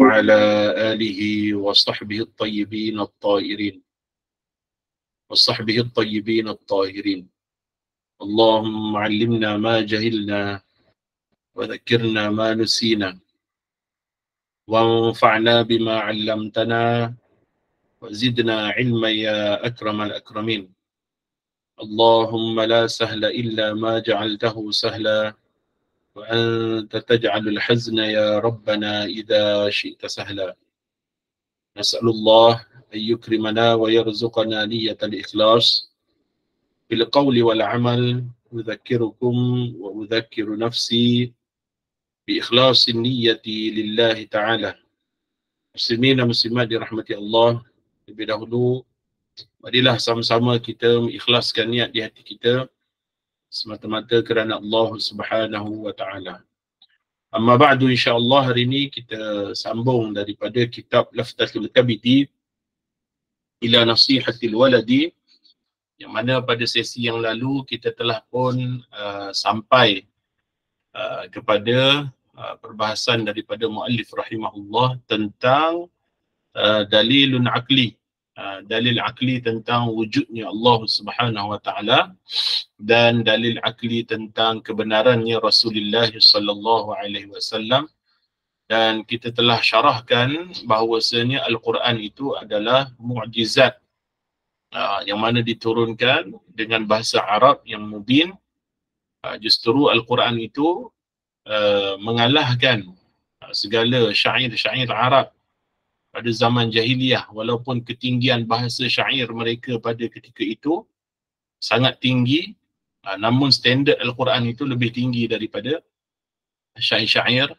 وعلى آله وصحبه الطيبين الطاهرين اللهم علمنا ما جهلنا وذكرنا ما نسينا وانفعنا بما علمتنا وزدنا علما يا أكرم الأكرمين. اللهم لا سهل إلا ما جعلته سهلا وأنت تجعل الحزن يا ربنا إذا شئت سهلا. نسأل الله أن يكرمنا ويرزقنا نية الإخلاص في القول والعمل. أذكركم وأذكر نفسي بإخلاص النية لله تعالى. Muslimin dan muslimat dirahmati Allah, lebih dahulu marilah sama-sama kita mengikhlaskan niat di hati kita semata-mata kerana Allah Subhanahu wa taala. Amma ba'du, insya-Allah hari ini kita sambung daripada kitab Laftatul Kabidi ila Nasihatil Waladi, yang mana pada sesi yang lalu kita telah pun sampai kepada perbahasan daripada muallif rahimahullah tentang dalilun akli, dalil akli tentang wujudnya Allah Subhanahu wa taala dan dalil akli tentang kebenarannya Rasulullah sallallahu alaihi wasallam. Dan kita telah syarahkan bahawasanya Al-Quran itu adalah mukjizat yang mana diturunkan dengan bahasa Arab yang mubin. Justru Al-Quran itu mengalahkan segala syair-syair Arab pada zaman jahiliyah, walaupun ketinggian bahasa syair mereka pada ketika itu sangat tinggi, namun standard Al-Quran itu lebih tinggi daripada syair-syair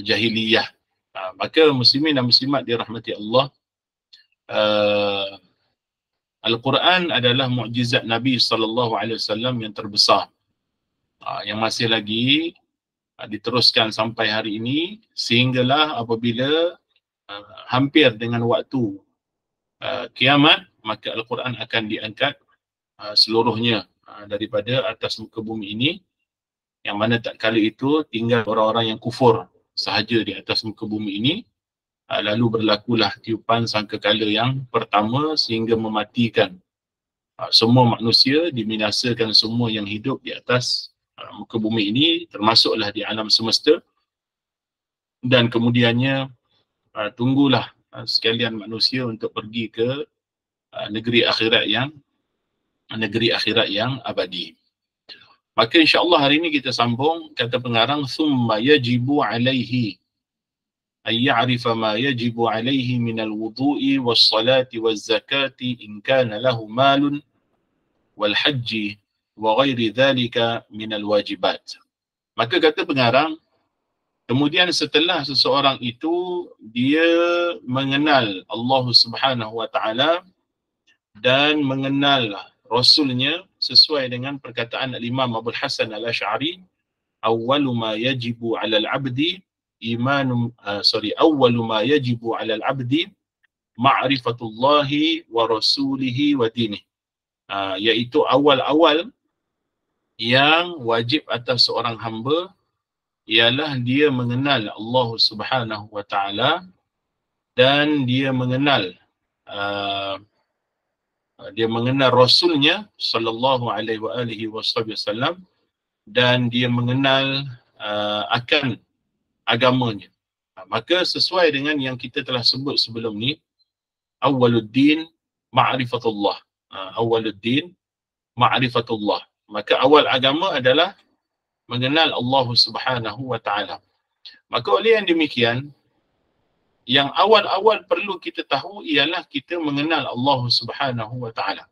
jahiliyah. Maka muslimin dan muslimat dirahmati Allah, Al-Quran adalah mukjizat Nabi sallallahu alaihi wasallam yang terbesar, yang masih lagi diteruskan sampai hari ini, sehinggalah apabila hampir dengan waktu kiamat, maka Al-Quran akan diangkat seluruhnya daripada atas muka bumi ini, yang mana tak kala itu tinggal orang-orang yang kufur sahaja di atas muka bumi ini. Lalu berlakulah tiupan sangkakala yang pertama sehingga mematikan semua manusia, dibinasakan semua yang hidup di atas muka bumi ini, termasuklah di alam semesta. Dan kemudiannya tunggulah sekalian manusia untuk pergi ke negeri akhirat yang abadi. Maka insya-Allah hari ini kita sambung kata pengarang, thumma yajibu alaihi ay ya'rifa ma yajibu alaihi min al-wudu'i was-salati waz-zakati in kana lahu malun wal hajji wa ghairi dhalika min al-wajibat. Maka kata pengarang, kemudian setelah seseorang itu dia mengenal Allah Subhanahu wa taala dan mengenal Rasulnya sesuai dengan perkataan Al-Imam Abu Hasan Al-Asy'ari, awwalu ma yajibu 'alal 'abdi awwalu ma yajibu 'alal 'abdi ma'rifatullahi wa rasulihi wa dinihi. Iaitu awal-awal yang wajib atas seorang hamba ialah dia mengenal Allah Subhanahu wa taala dan dia mengenal Rasulnya sallallahu alaihi wasallam, dan dia mengenal akan agamanya. Maka sesuai dengan yang kita telah sebut sebelum ni, awwaluddin ma'rifatullah. Awwaluddin ma'rifatullah. Maka awal agama adalah mengenal Allah Subhanahu wa taala. Maka oleh yang demikian, yang awal-awal perlu kita tahu ialah kita mengenal Allah Subhanahu wa taala.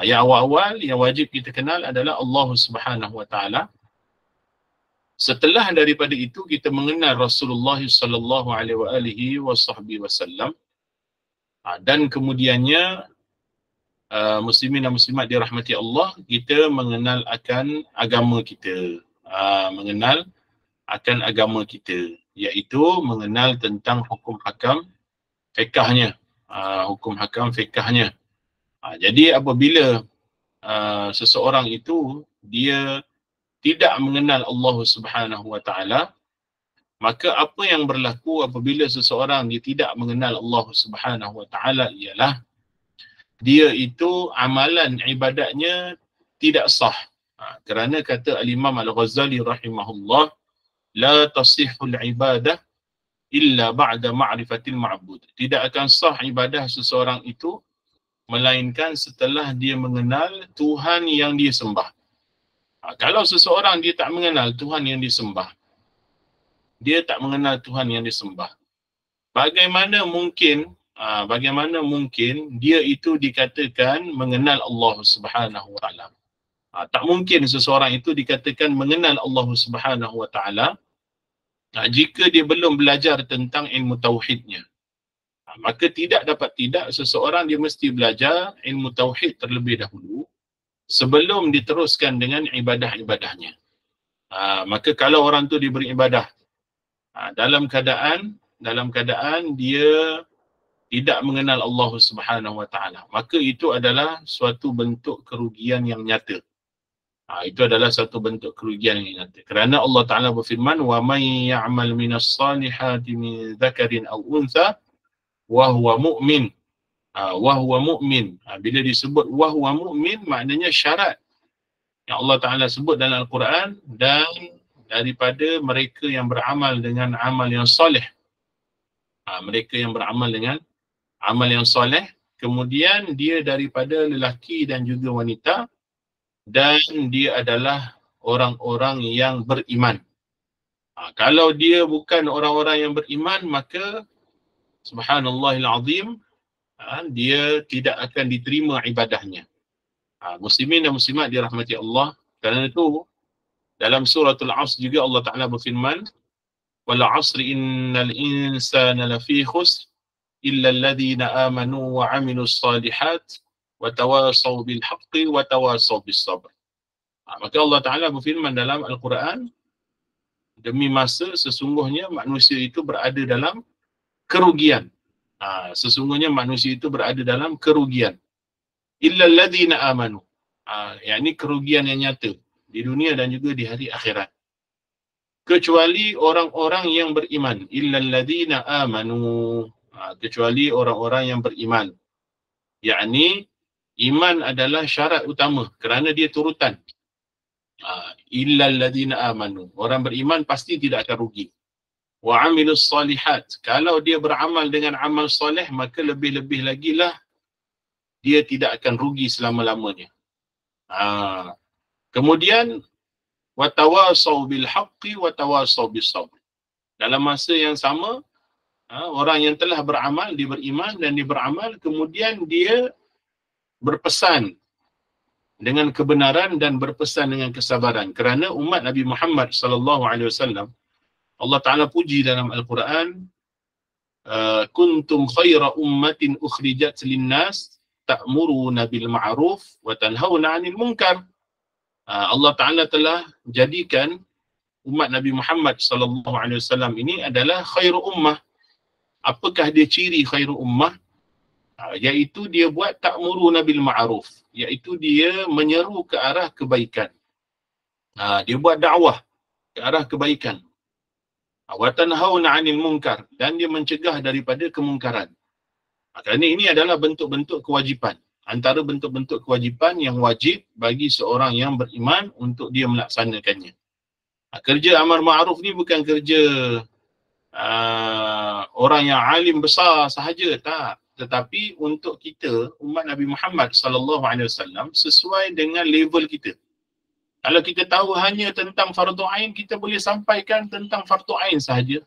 Yang awal-awal yang wajib kita kenal adalah Allah Subhanahu wa taala. Setelah daripada itu kita mengenal Rasulullah sallallahu alaihi wasallam, dan kemudiannya muslimin dan muslimat dirahmati Allah, kita mengenal akan agama kita, mengenal akan agama kita, iaitu mengenal tentang hukum hakam fiqahnya, Jadi apabila seseorang itu dia tidak mengenal Allah Subhanahu wa taala, Maka apa yang berlaku apabila seseorang dia tidak mengenal Allah Subhanahu Wa Taala ialah dia itu amalan ibadatnya tidak sah. Kerana kata Al-Imam Al-Ghazali rahimahullah, la tasihul ibadah illa ba'da ma'rifatil ma'bud. Tidak akan sah ibadah seseorang itu melainkan setelah dia mengenal Tuhan yang dia sembah. Kalau seseorang dia tak mengenal Tuhan yang disembah, dia tak mengenal Tuhan yang disembah, bagaimana mungkin dia itu dikatakan mengenal Allah Subhanahu Wa Taala? Tak mungkin seseorang itu dikatakan mengenal Allah Subhanahu Wa Taala jika dia belum belajar tentang ilmu tauhidnya. Maka tidak seseorang dia mesti belajar ilmu tauhid terlebih dahulu sebelum diteruskan dengan ibadah-ibadahnya. Maka kalau orang tu dia beribadah dalam keadaan dia tidak mengenal Allah Subhanahu Wa Taala, maka itu adalah suatu bentuk kerugian yang nyata. Itu adalah satu bentuk kerugian yang nyata. Kerana Allah Ta'ala berfirman, وَمَنْ يَعْمَلْ مِنَ الصَّالِحَاتِ مِنْ ذَكَرٍ أَوْ أُنْثَى وَهُوَ مُؤْمِنٌ. وَهُوَ مُؤْمِنٌ. Bila disebut وَهُوَ مُؤْمِنٌ, maknanya syarat yang Allah Ta'ala sebut dalam Al-Quran, dan daripada mereka yang beramal dengan amal yang soleh. Mereka yang beramal dengan amal yang soleh, kemudian dia daripada lelaki dan juga wanita, dan dia adalah orang-orang yang beriman. Kalau dia bukan orang-orang yang beriman, maka subhanallahil azim, dia tidak akan diterima ibadahnya. Muslimin dan muslimat dirahmati Allah. Kerana itu dalam suratul Asr juga Allah Ta'ala berfirman, wal asri innal insana lafi khusr illa alladhina amanu wa amilus salihat wa tawasaw bil haqqi wa tawasaw bis sabr. Maka Allah Ta'ala berfirman dalam Al-Quran, demi masa sesungguhnya manusia itu berada dalam kerugian. Sesungguhnya manusia itu berada dalam kerugian. Illa alladhina amanu. Yakni kerugian yang nyata di dunia dan juga di hari akhirat. Kecuali orang-orang yang beriman. Illa alladhina amanu. Kecuali orang-orang yang beriman. Yakni iman adalah syarat utama kerana dia turutan. Illa alladhina amanu. Orang beriman pasti tidak akan rugi. Wa amilus salihat. Kalau dia beramal dengan amal soleh, maka lebih-lebih lagi lah dia tidak akan rugi selama-lamanya. Kemudian watawasaw bil haqqi watawasaw bis sabr. Dalam masa yang sama, orang yang telah beramal, dia beriman dan dia beramal, kemudian dia berpesan dengan kebenaran dan berpesan dengan kesabaran. Kerana umat Nabi Muhammad sallallahu alaihi wasallam, Allah Ta'ala puji dalam Al-Quran, kuntum khaira ummatin ukhrijat linnas ta'muruna bil ma'ruf wa tanhauna 'anil munkar. Allah Ta'ala telah jadikan umat Nabi Muhammad sallallahu alaihi wasallam ini adalah khairu ummah. Apakah dia ciri khairu ummah? Iaitu dia buat ta'muruna bil ma'ruf, iaitu dia menyeru ke arah kebaikan. Dia buat dakwah ke arah kebaikan. Wa tanhauna 'anil munkar, dan dia mencegah daripada kemungkaran. Kerana ini adalah bentuk-bentuk kewajipan. Antara bentuk-bentuk kewajipan yang wajib bagi seorang yang beriman untuk dia melaksanakannya. Kerja amar ma'ruf ni bukan kerja orang yang alim besar sahaja, tak. Tetapi untuk kita, umat Nabi Muhammad sallallahu alaihi wasallam, sesuai dengan level kita. Kalau kita tahu hanya tentang fardu ain, kita boleh sampaikan tentang fardu ain sahaja.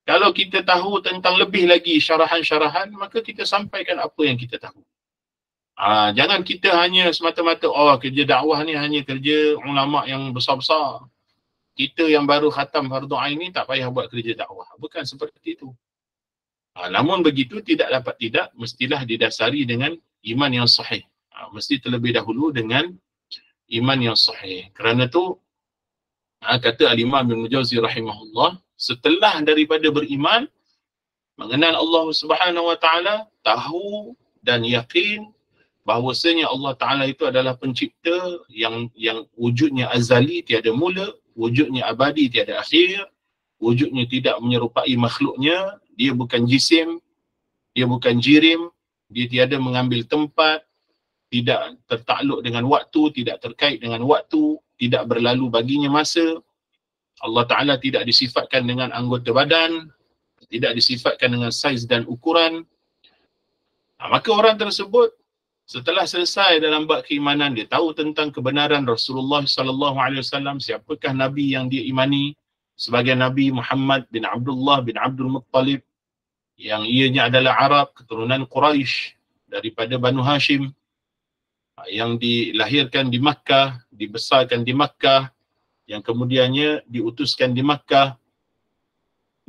Kalau kita tahu tentang lebih lagi syarahan-syarahan, maka kita sampaikan apa yang kita tahu. Jangan kita hanya semata-mata, kerja dakwah ni hanya kerja ulama yang besar-besar. Kita yang baru khatam fardu ain ni tak payah buat kerja dakwah. Bukan seperti itu. Namun begitu tidak dapat tidak, mestilah didasari dengan iman yang sahih. Mesti terlebih dahulu dengan iman yang sahih. Kerana tu kata Al-Imam Ibn Jauzi rahimahullah, setelah daripada beriman, mengenal Allah Subhanahu Wa Taala, tahu dan yakin bahawasanya Allah Ta'ala itu adalah pencipta yang wujudnya azali, tiada mula, wujudnya abadi, tiada akhir, wujudnya tidak menyerupai makhluknya, dia bukan jisim, dia bukan jirim, dia tiada mengambil tempat, tidak tertakluk dengan waktu, tidak terkait dengan waktu, tidak berlalu baginya masa. Allah Ta'ala tidak disifatkan dengan anggota badan, tidak disifatkan dengan saiz dan ukuran. Maka orang tersebut setelah selesai dalam bab keimanan, dia tahu tentang kebenaran Rasulullah SAW, siapakah Nabi yang dia imani sebagai Nabi Muhammad bin Abdullah bin Abdul Muttalib, yang ianya adalah Arab, keturunan Quraisy daripada Banu Hashim, yang dilahirkan di Makkah, dibesarkan di Makkah, yang kemudiannya diutuskan di Makkah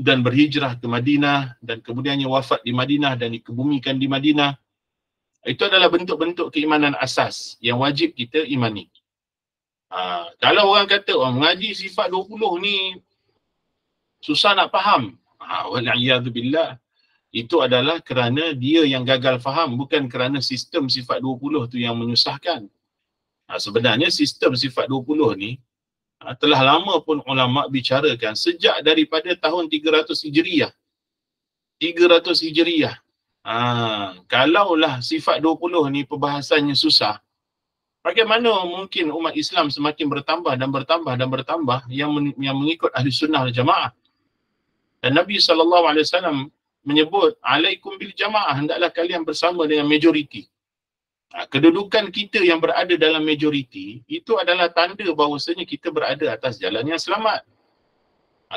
dan berhijrah ke Madinah, dan kemudiannya wafat di Madinah dan dikebumikan di Madinah. Itu adalah bentuk-bentuk keimanan asas yang wajib kita imani. Kalau orang kata, mengaji sifat 20 ni susah nak faham, wal'iyadzubillah, itu adalah kerana dia yang gagal faham, bukan kerana sistem sifat 20 tu yang menyusahkan. Sebenarnya sistem sifat 20 ni telah lama pun ulama bicarakan sejak daripada tahun 300 Hijriah. 300 Hijriah. Kalaulah sifat 20 ni perbahasannya susah, bagaimana mungkin umat Islam semakin bertambah dan bertambah dan bertambah yang mengikut ahli sunnah dan jamaah. Dan Nabi SAW menyebut, alaikum bil jamaah, hendaklah kalian bersama dengan majoriti. Kedudukan kita yang berada dalam majoriti itu adalah tanda bahawasanya kita berada atas jalan yang selamat.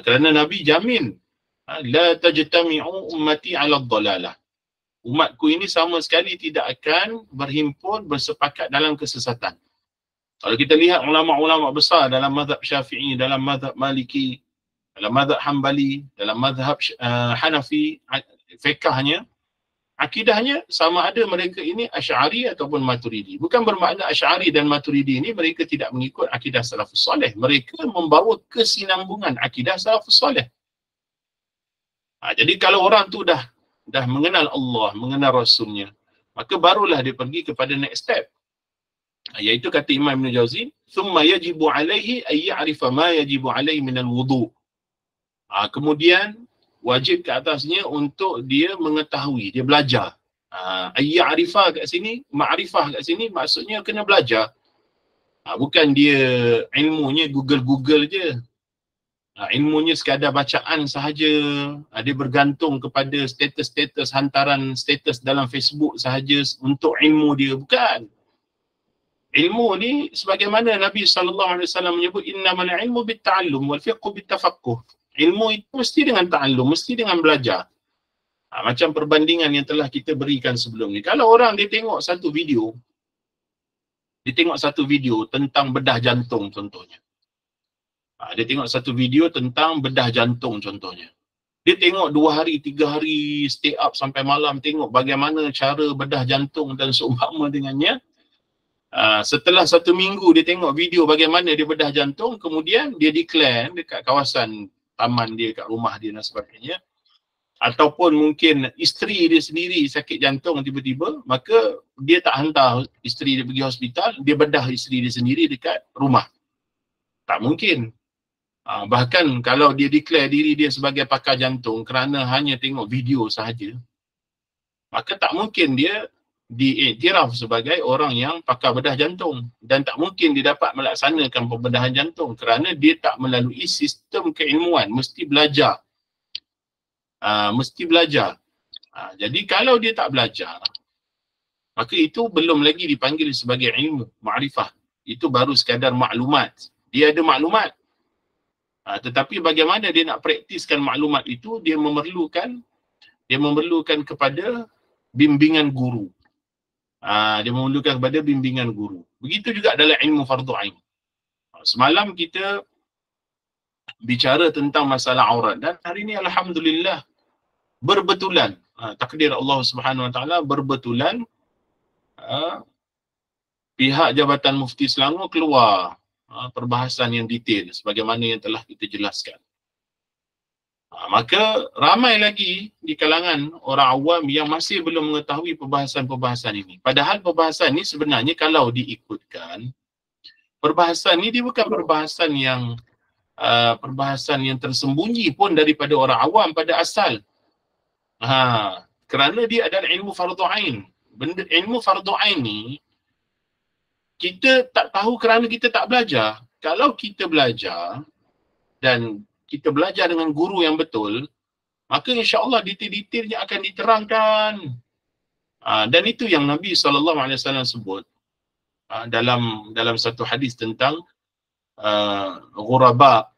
Kerana Nabi jamin, la tajtami'u ummati 'ala dhalalah. Umatku ini sama sekali tidak akan berhimpun, bersepakat dalam kesesatan. Kalau kita lihat ulama-ulama besar dalam mazhab Syafi'i, dalam mazhab Maliki, dalam mazhab Hambali, dalam mazhab Hanafi, fiqhnya, akidahnya sama ada mereka ini Asy'ari ataupun Maturidi. Bukan bermakna Asy'ari dan Maturidi ini mereka tidak mengikut akidah salafus soleh. Mereka membawa kesinambungan akidah salafus soleh. Jadi kalau orang tu dah mengenal Allah, mengenal Rasulnya, maka barulah dia pergi kepada next step. Iaitu kata Imam Ibn Jauzi, thumma yajibu alaihi ay ya'rifa ma yajibu alaihi minal wudu'. Kemudian wajib ke atasnya untuk dia mengetahui, dia belajar. Ay ya'rifa kat sini, ma'rifah kat sini maksudnya kena belajar. Bukan dia ilmunya Google je. Ilmunya sekadar bacaan sahaja, dia bergantung kepada status-status, hantaran status dalam Facebook sahaja untuk ilmu dia. Bukan. Ilmu ni sebagaimana Nabi SAW menyebut, innamal ilmu bitta'allum wal fiqhu bittafaqquh. Ilmu itu mesti dengan ta'allum, mesti dengan belajar. Macam perbandingan yang telah kita berikan sebelum ni. Kalau orang dia tengok satu video tentang bedah jantung contohnya. Dia tengok satu video tentang bedah jantung contohnya. Dia tengok 2 hari, 3 hari, stay up sampai malam, tengok bagaimana cara bedah jantung dan seumpama dengannya. Setelah 1 minggu dia tengok video bagaimana dia bedah jantung, kemudian dia declare dekat kawasan taman dia, kat rumah dia dan sebagainya. Ataupun mungkin isteri dia sendiri sakit jantung tiba-tiba, maka dia tak hantar isteri dia pergi hospital, dia bedah isteri dia sendiri dekat rumah. Tak mungkin. Bahkan kalau dia declare diri dia sebagai pakar jantung kerana hanya tengok video sahaja, maka tak mungkin dia diiktiraf sebagai orang yang pakar bedah jantung, dan tak mungkin dia dapat melaksanakan pembedahan jantung kerana dia tak melalui sistem keilmuan, mesti belajar. Jadi kalau dia tak belajar, maka itu belum lagi dipanggil sebagai ilmu, ma'rifah. Itu baru sekadar maklumat. Dia ada maklumat. Tetapi bagaimana dia nak praktiskan maklumat itu, dia memerlukan kepada bimbingan guru. Begitu juga dalam ilmu fardu ain. Semalam kita bicara tentang masalah aurat, dan hari ini alhamdulillah berbetulan, takdir Allah Subhanahu Wa Taala, berbetulan pihak Jabatan Mufti Selangor keluar perbahasan yang detail sebagaimana yang telah kita jelaskan. Maka ramai lagi di kalangan orang awam yang masih belum mengetahui perbahasan-perbahasan ini. Padahal perbahasan ini sebenarnya kalau diikutkan, perbahasan ini dia bukan perbahasan yang perbahasan yang tersembunyi pun daripada orang awam pada asal. Kerana dia adalah ilmu fardu ain. Benda ilmu fardu ain ni kita tak tahu kerana kita tak belajar. Kalau kita belajar dan kita belajar dengan guru yang betul, maka insya-Allah detail-detailnya akan diterangkan. Dan itu yang Nabi SAW sebut dalam satu hadis tentang ghuraba,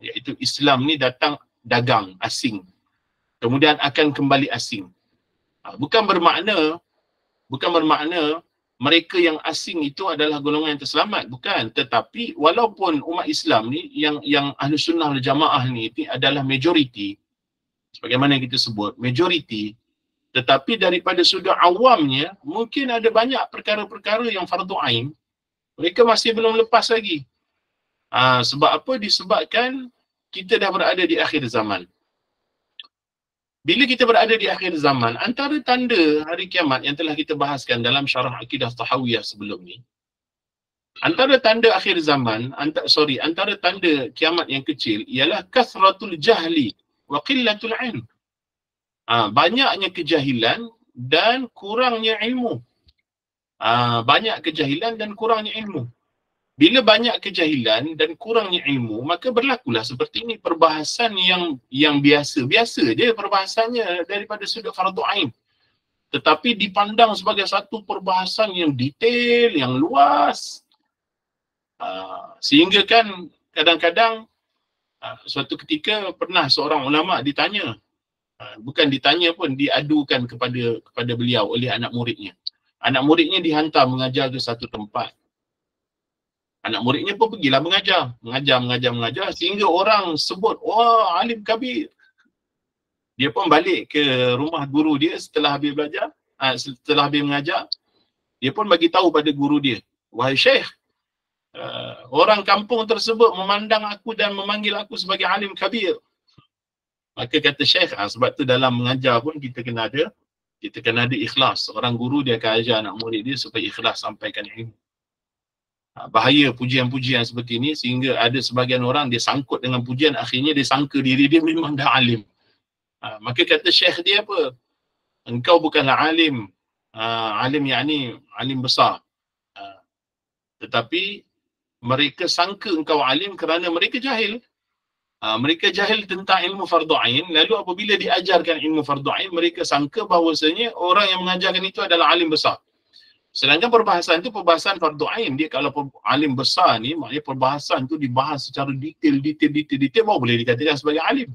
iaitu Islam ni datang dagang asing, kemudian akan kembali asing. Bukan bermakna mereka yang asing itu adalah golongan yang terselamat, bukan. Tetapi walaupun umat Islam ni yang Ahlus Sunnah wal Jamaah ni adalah majoriti, sebagaimana yang kita sebut majoriti, tetapi daripada sudut awamnya mungkin ada banyak perkara-perkara yang fardu ain mereka masih belum lepas lagi. Sebab apa? Disebabkan kita dah berada di akhir zaman. Bila kita berada di akhir zaman, antara tanda hari kiamat yang telah kita bahaskan dalam syarah akidah Tahawiyah sebelum ni, antara tanda akhir zaman, antara tanda kiamat yang kecil ialah kasratul jahli wa qillatul ilm. Banyaknya kejahilan dan kurangnya ilmu. Banyak kejahilan dan kurangnya ilmu. Bila banyak kejahilan dan kurangnya ilmu, maka berlakulah seperti ini perbahasan yang biasa-biasa je perbahasannya daripada sudut fardu ain. Tetapi dipandang sebagai satu perbahasan yang detail, yang luas. Sehingga kan kadang-kadang suatu ketika pernah seorang ulama ditanya, bukan ditanya pun, diadukan kepada beliau oleh anak muridnya. Anak muridnya dihantar mengajar ke satu tempat. Anak muridnya pun pergilah mengajar sehingga orang sebut, wah, alim kabir. Dia pun balik ke rumah guru dia setelah habis belajar, setelah habis mengajar, dia pun bagi tahu pada guru dia, wahai syekh, orang kampung tersebut memandang aku dan memanggil aku sebagai alim kabir. Maka kata syekh, sebab tu dalam mengajar pun kita kena ada ikhlas. Orang guru dia akan ajar anak murid dia supaya ikhlas sampaikan ilmu. Bahaya pujian-pujian seperti ini sehingga ada sebagian orang dia sangkut dengan pujian, akhirnya dia sangka diri dia memang dah alim. Maka kata syekh dia apa? Engkau bukanlah alim. Alim yakni alim besar. Tetapi mereka sangka engkau alim kerana mereka jahil. Mereka jahil tentang ilmu fardu ain, lalu apabila diajarkan ilmu fardu ain, mereka sangka bahawasanya orang yang mengajarkan itu adalah alim besar. Sedangkan perbahasan itu perbahasan fardu ain. Dia kalau alim besar ni, maknanya perbahasan tu dibahas secara detail, baru boleh dikatakan sebagai alim.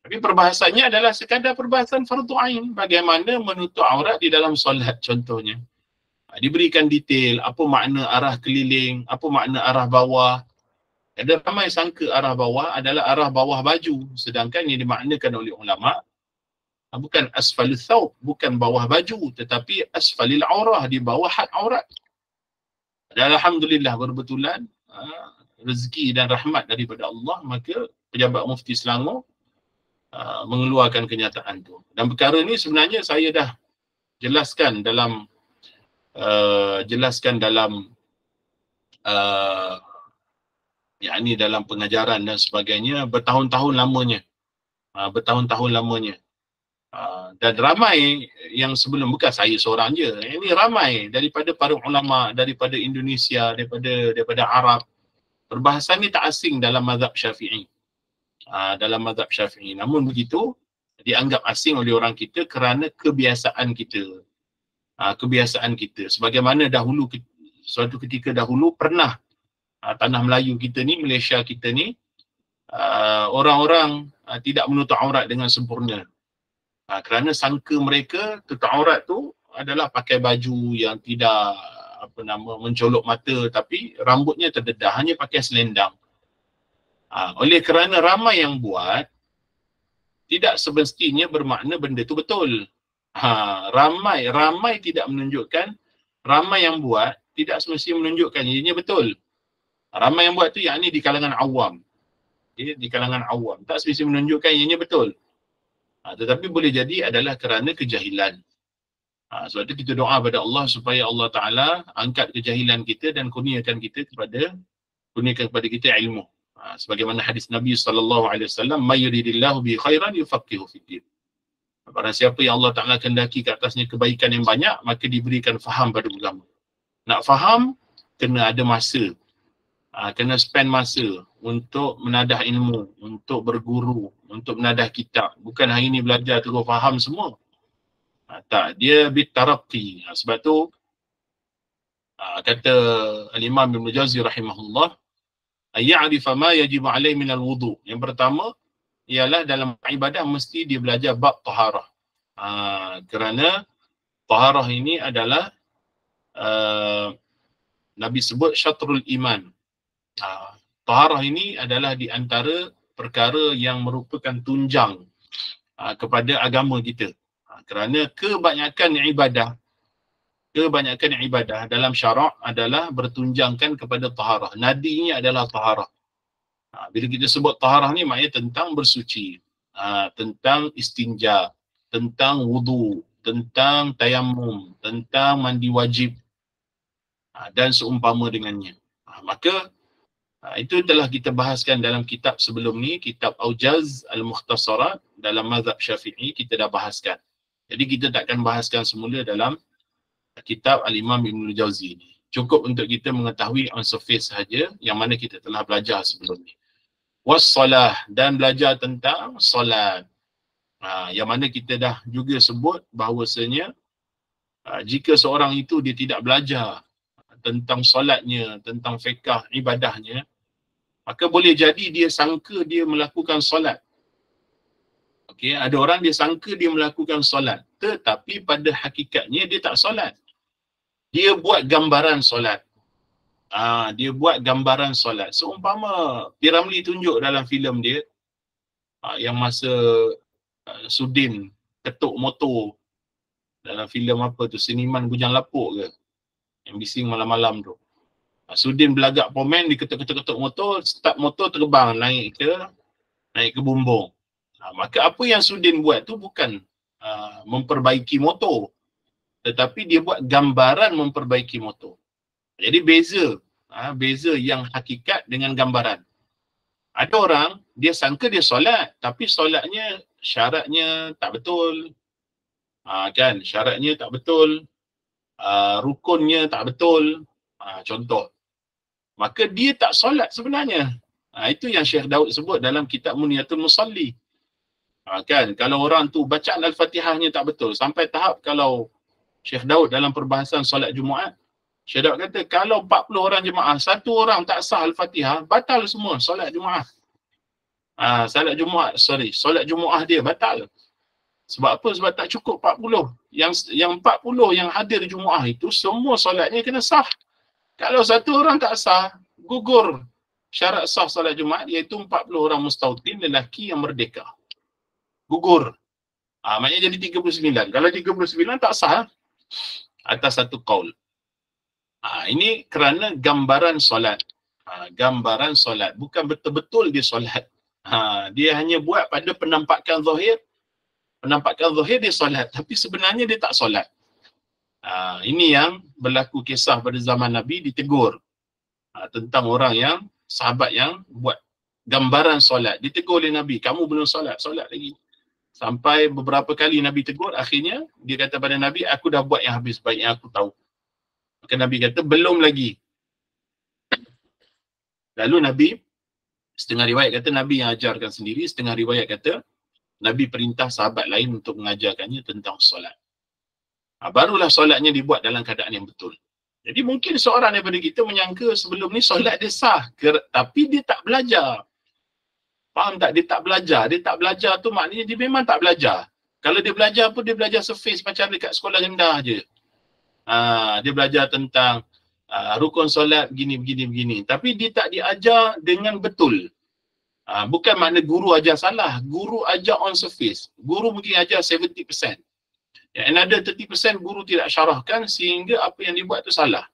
Tapi perbahasannya adalah sekadar perbahasan fardu ain. Bagaimana menutup aurat di dalam solat contohnya. Diberikan detail, apa makna arah keliling, apa makna arah bawah. Ada ramai sangka arah bawah adalah arah bawah baju. Sedangkan yang dimaknakan oleh ulama' bukan asfalul thawb, bukan bawah baju, tetapi asfalil aurah, di bawah had aurat. Dan alhamdulillah berbetulan rezeki dan rahmat daripada Allah, maka pejabat Mufti Selangor mengeluarkan kenyataan tu. Dan perkara ni sebenarnya saya dah jelaskan dalam yakni dalam pengajaran dan sebagainya bertahun-tahun lamanya. Dan ramai yang sebelum, bukan saya seorang je, ini ramai daripada para ulama, daripada Indonesia, daripada Arab. Perbahasan ni tak asing dalam mazhab Syafi'i. Namun begitu dianggap asing oleh orang kita kerana kebiasaan kita. Sebagaimana dahulu, suatu ketika dahulu pernah tanah Melayu kita ni, Malaysia kita ni, orang-orang tidak menutup aurat dengan sempurna. Kerana sangka mereka tutup aurat tu adalah pakai baju yang tidak mencolok mata, tapi rambutnya terdedah, hanya pakai selendang. Oleh kerana ramai yang buat, tidak semestinya bermakna benda tu betul. Ramai tidak menunjukkan, ramai yang buat tidak semestinya menunjukkan ianya betul. Ramai yang buat tu yakni di kalangan awam. Di kalangan awam tak semestinya menunjukkan ianya betul. Tetapi boleh jadi adalah kerana kejahilan. Sebab itu kita doa pada Allah supaya Allah Ta'ala angkat kejahilan kita dan kurniakan kepada kita ilmu. Sebagaimana hadis Nabi SAW, "May yuridillahu bi khairan yufaqihu fiddin." Barang siapa yang Allah Ta'ala kehendaki ke atasnya kebaikan yang banyak, maka diberikan faham pada agama. Nak faham, kena ada masa. Kena spend masa untuk menadah ilmu, untuk berguru, untuk menadah kitab. Bukan hari ni belajar terus faham semua. Tak, dia bitaraqi. Sebab tu, kata Al-Imam Ibn Jauzi rahimahullah, ayya'rifa ma yajibu alaihi minal wudu. Yang pertama, ialah dalam ibadah mesti dia belajar bab taharah. Kerana taharah ini adalah Nabi sebut syatrul iman. Taharah ini adalah di antara perkara yang merupakan tunjang kepada agama kita. Kerana kebanyakan ibadah dalam syarak adalah bertunjangkan kepada taharah. Nadinya adalah taharah. Bila kita sebut taharah ni maknanya tentang bersuci, tentang istinja, tentang wudu, tentang tayammum, tentang mandi wajib dan seumpama dengannya. Maka itu telah kita bahaskan dalam kitab sebelum ni, kitab Aujaz Al-Mukhtasarat dalam mazhab Syafi'i kita dah bahaskan. Jadi kita takkan bahaskan semula dalam kitab Al-Imam Ibn Jauzi ni. Cukup untuk kita mengetahui on surface sahaja yang mana kita telah belajar sebelum ni. Wassalah, dan belajar tentang solat. Yang mana kita dah juga sebut bahawasanya jika seorang itu dia tidak belajar tentang solatnya, tentang fiqh ibadahnya, maka boleh jadi dia sangka dia melakukan solat. Okey, ada orang dia sangka dia melakukan solat, tetapi pada hakikatnya dia tak solat. Dia buat gambaran solat. Dia buat gambaran solat. Seumpama P.Ramlee tunjuk dalam filem dia yang masa Sudin ketuk motor dalam filem apa tu, Seniman Bujang Lapuk ke, yang bising malam-malam tu. Sudin belagak pomen, dia ketuk-ketuk motor, start motor terbang naik ke bumbung. Maka apa yang Sudin buat tu bukan memperbaiki motor, tetapi dia buat gambaran memperbaiki motor. Jadi beza yang hakikat dengan gambaran. Ada orang dia sangka dia solat, tapi solatnya syaratnya tak betul. Kan, syaratnya tak betul, rukunnya tak betul. Contoh. Maka dia tak solat sebenarnya. Itu yang Syekh Daud sebut dalam kitab Muniyatul Musalli. Kan, kalau orang tu bacaan Al-Fatihahnya tak betul, sampai tahap kalau Syekh Daud dalam perbahasan solat Jumaat, Syekh Daud kata kalau 40 orang jemaah, satu orang tak sah Al-Fatihah, batal semua solat Jumaat. Solat Jumaat dia batal. Sebab apa? Sebab tak cukup 40. Yang 40 yang hadir Jumaat itu semua solatnya kena sah. Kalau satu orang tak sah, gugur syarat sah solat Jumaat, iaitu 40 orang mustautin lelaki yang merdeka. Gugur. Maknanya jadi 39. Kalau 39 tak sah atas satu qaul. Ini kerana gambaran solat. Gambaran solat. Bukan betul-betul dia solat. Dia hanya buat pada penampakan zahir. Penampakan zahir dia solat, tapi sebenarnya dia tak solat. Ini yang berlaku kisah pada zaman Nabi, ditegur tentang orang yang, sahabat yang buat gambaran solat. Ditegur oleh Nabi, kamu belum solat lagi. Sampai beberapa kali Nabi tegur, akhirnya dia kata pada Nabi, aku dah buat yang habis baik yang aku tahu. Maka Nabi kata, belum lagi. Lalu Nabi, setengah riwayat kata Nabi yang ajarkan sendiri, setengah riwayat kata Nabi perintah sahabat lain untuk mengajarkannya tentang solat. Barulah solatnya dibuat dalam keadaan yang betul. Jadi mungkin seorang daripada kita menyangka sebelum ni solat dia sah, tapi dia tak belajar. Faham tak? Dia tak belajar. Dia tak belajar tu maknanya dia memang tak belajar. Kalau dia belajar pun dia belajar surface macam dekat sekolah rendah je. Dia belajar tentang rukun solat begini. Tapi dia tak diajar dengan betul. Bukan makna guru ajar salah. Guru ajar on surface. Guru mungkin ajar 70%. Another 30% guru tidak syarahkan sehingga apa yang dibuat tu salah.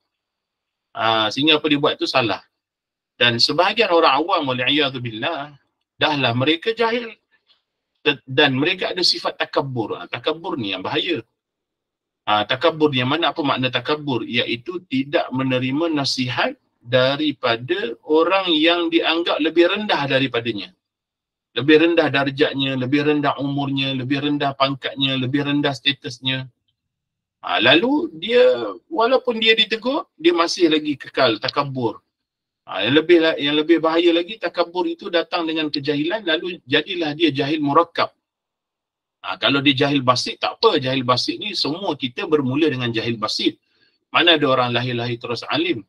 Sehingga apa dibuat tu salah. Dan sebahagian orang awam, wal'iyadzubillah, dahlah mereka jahil. Dan mereka ada sifat takabur. Takabur ni yang bahaya. Takabur yang mana, apa makna takabur? Iaitu tidak menerima nasihat daripada orang yang dianggap lebih rendah daripadanya. Lebih rendah darjatnya, lebih rendah umurnya, lebih rendah pangkatnya, lebih rendah statusnya. Lalu dia, walaupun dia ditegur, dia masih lagi kekal takabur. Yang lebih bahaya lagi, takabur itu datang dengan kejahilan, lalu jadilah dia jahil murakkab. Kalau dia jahil basit, tak apa. Jahil basit ni semua kita bermula dengan jahil basit. Mana ada orang lahir-lahir terus alim.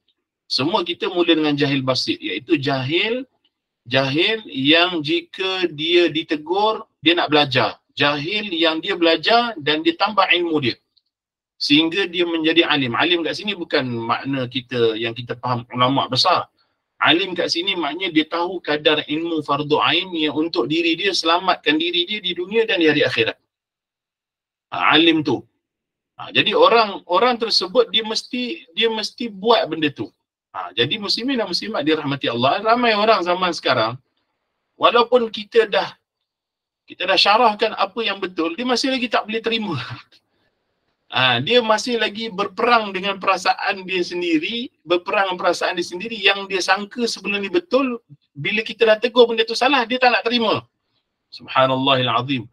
Semua kita mula dengan jahil basit, iaitu jahil yang jika dia ditegur, dia nak belajar. Jahil yang dia belajar dan dia tambah ilmu dia, sehingga dia menjadi alim. Alim kat sini bukan makna kita yang kita faham ulama besar. Alim kat sini maknanya dia tahu kadar ilmu fardu ain yang untuk diri dia, selamatkan diri dia di dunia dan di hari akhirat. Alim tu. Jadi orang tersebut dia mesti buat benda tu. Jadi muslimin dan muslimat dirahmati Allah, ramai orang zaman sekarang, walaupun kita dah syarahkan apa yang betul, dia masih lagi tak boleh terima. Dia masih lagi berperang dengan perasaan dia sendiri, yang dia sangka sebenarnya betul. Bila kita dah tegur benda tu salah, dia tak nak terima. Subhanallahil azim.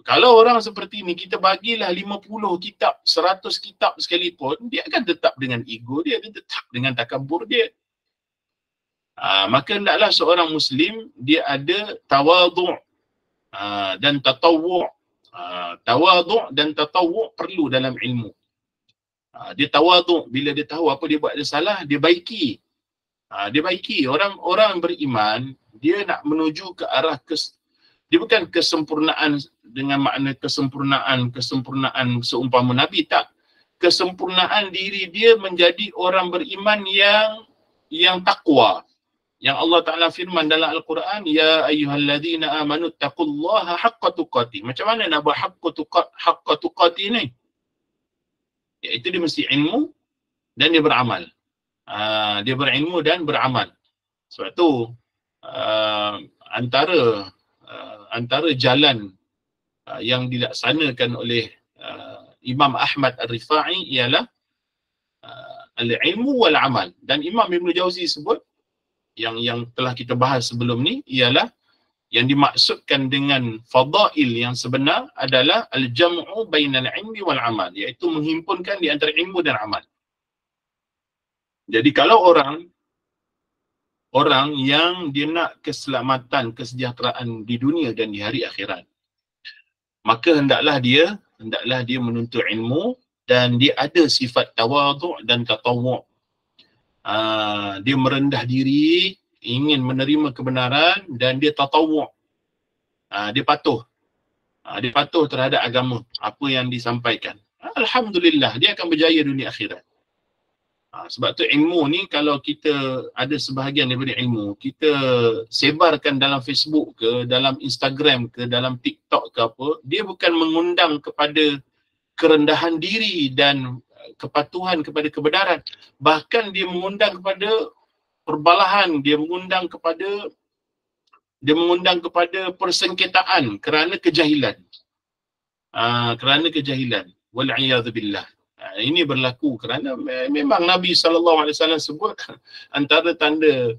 Kalau orang seperti ni, kita bagilah 50 kitab, 100 kitab sekalipun, dia akan tetap dengan ego dia, tetap dengan takabur dia. Maka hendaklah seorang Muslim, dia ada tawadhu' dan tatawwu'. Tawadhu' dan tatawwu' perlu dalam ilmu. Dia tawadhu' bila dia tahu apa dia buat dia salah, dia baiki. Orang beriman, dia nak menuju ke arah dia bukan kesempurnaan dengan makna kesempurnaan seumpama Nabi, tak. Kesempurnaan diri dia menjadi orang beriman yang takwa. Yang Allah Ta'ala firman dalam Al-Quran, ya ayyuhalladzina amanu taqullaha haqqa tuqatih. Macam mana nak buat haqqa tuqatih ni? Iaitu dia mesti ilmu dan dia beramal. Dia berilmu dan beramal. Sebab tu antara jalan yang dilaksanakan oleh Imam Ahmad Ar-Rifai ialah al-ilmu wal amal. Dan Imam Ibn Jauzi sebut, yang telah kita bahas sebelum ni, ialah yang dimaksudkan dengan fadail yang sebenar adalah al-jam'u bainal ilmi wal amal, iaitu menghimpunkan di antara ilmu dan amal. Jadi kalau orang yang dia nak keselamatan, kesejahteraan di dunia dan di hari akhirat, maka hendaklah dia menuntut ilmu dan dia ada sifat tawadhu' dan tatawwu'. Dia merendah diri, ingin menerima kebenaran, dan dia tatawwu'. Dia patuh. Dia patuh terhadap agama, apa yang disampaikan. Alhamdulillah, dia akan berjaya dunia akhirat. Sebab tu ilmu ni, kalau kita ada sebahagian daripada ilmu, kita sebarkan dalam Facebook ke, dalam Instagram ke, dalam TikTok ke apa, dia bukan mengundang kepada kerendahan diri dan kepatuhan kepada kebenaran. Bahkan dia mengundang kepada perbalahan, dia mengundang kepada persengketaan kerana kejahilan. Wal'iyadzubillah. Ini berlaku kerana memang Nabi SAW sebut antara tanda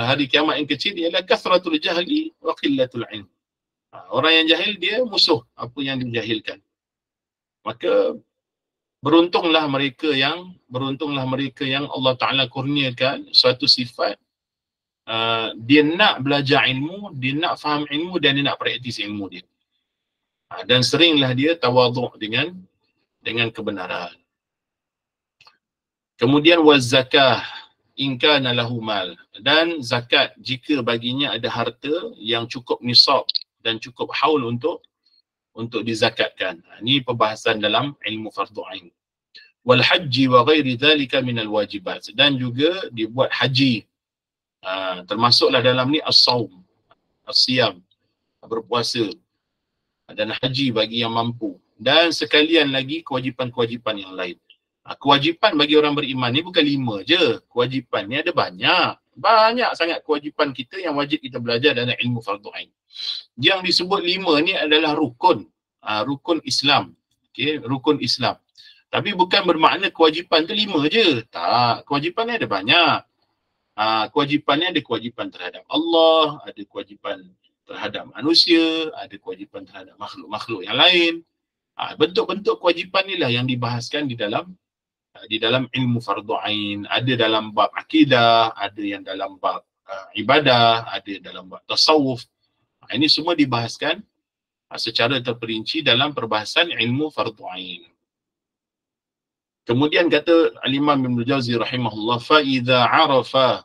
hari kiamat yang kecil ialah kathratul jahli wa qillatul ilm. Orang yang jahil dia musuh apa yang dijahilkan. Maka beruntunglah mereka yang Allah Ta'ala kurniakan suatu sifat, dia nak belajar ilmu, dia nak faham ilmu dan dia nak praktis ilmu dia. Dan seringlah dia tawadhu' dengan kebenaran. Kemudian waz-zakah in kana lahu mal, dan zakat jika baginya ada harta yang cukup nisab dan cukup haul untuk dizakatkan. Ini perbahasan dalam ilmu fardu ain. Wal haji wa ghairi dhalika min al wajibat, dan juga dibuat haji. Termasuklah dalam ni as-saum, as-siyam, berpuasa, dan haji bagi yang mampu, dan sekalian lagi kewajipan-kewajipan yang lain. Kewajipan bagi orang beriman ni bukan 5 je. Kewajipan ni ada banyak sangat kewajipan kita yang wajib kita belajar dalam ilmu fardu ain. Yang disebut 5 ni adalah rukun, rukun Islam. Okey, rukun Islam. Tapi bukan bermakna kewajipan tu 5 je. Tak, kewajipan ni ada banyak. Kewajipannya ada kewajipan terhadap Allah, ada kewajipan terhadap manusia, ada kewajipan terhadap makhluk-makhluk yang lain. Bentuk-bentuk kewajipan inilah yang dibahaskan di dalam ilmu fardu ain. Ada dalam bab akidah, ada yang dalam bab ibadah, ada dalam bab tasawuf. Ini semua dibahaskan secara terperinci dalam perbahasan ilmu fardu ain. Kemudian kata Al-Imam Ibn Jauzi rahimahullah, fa idza arafa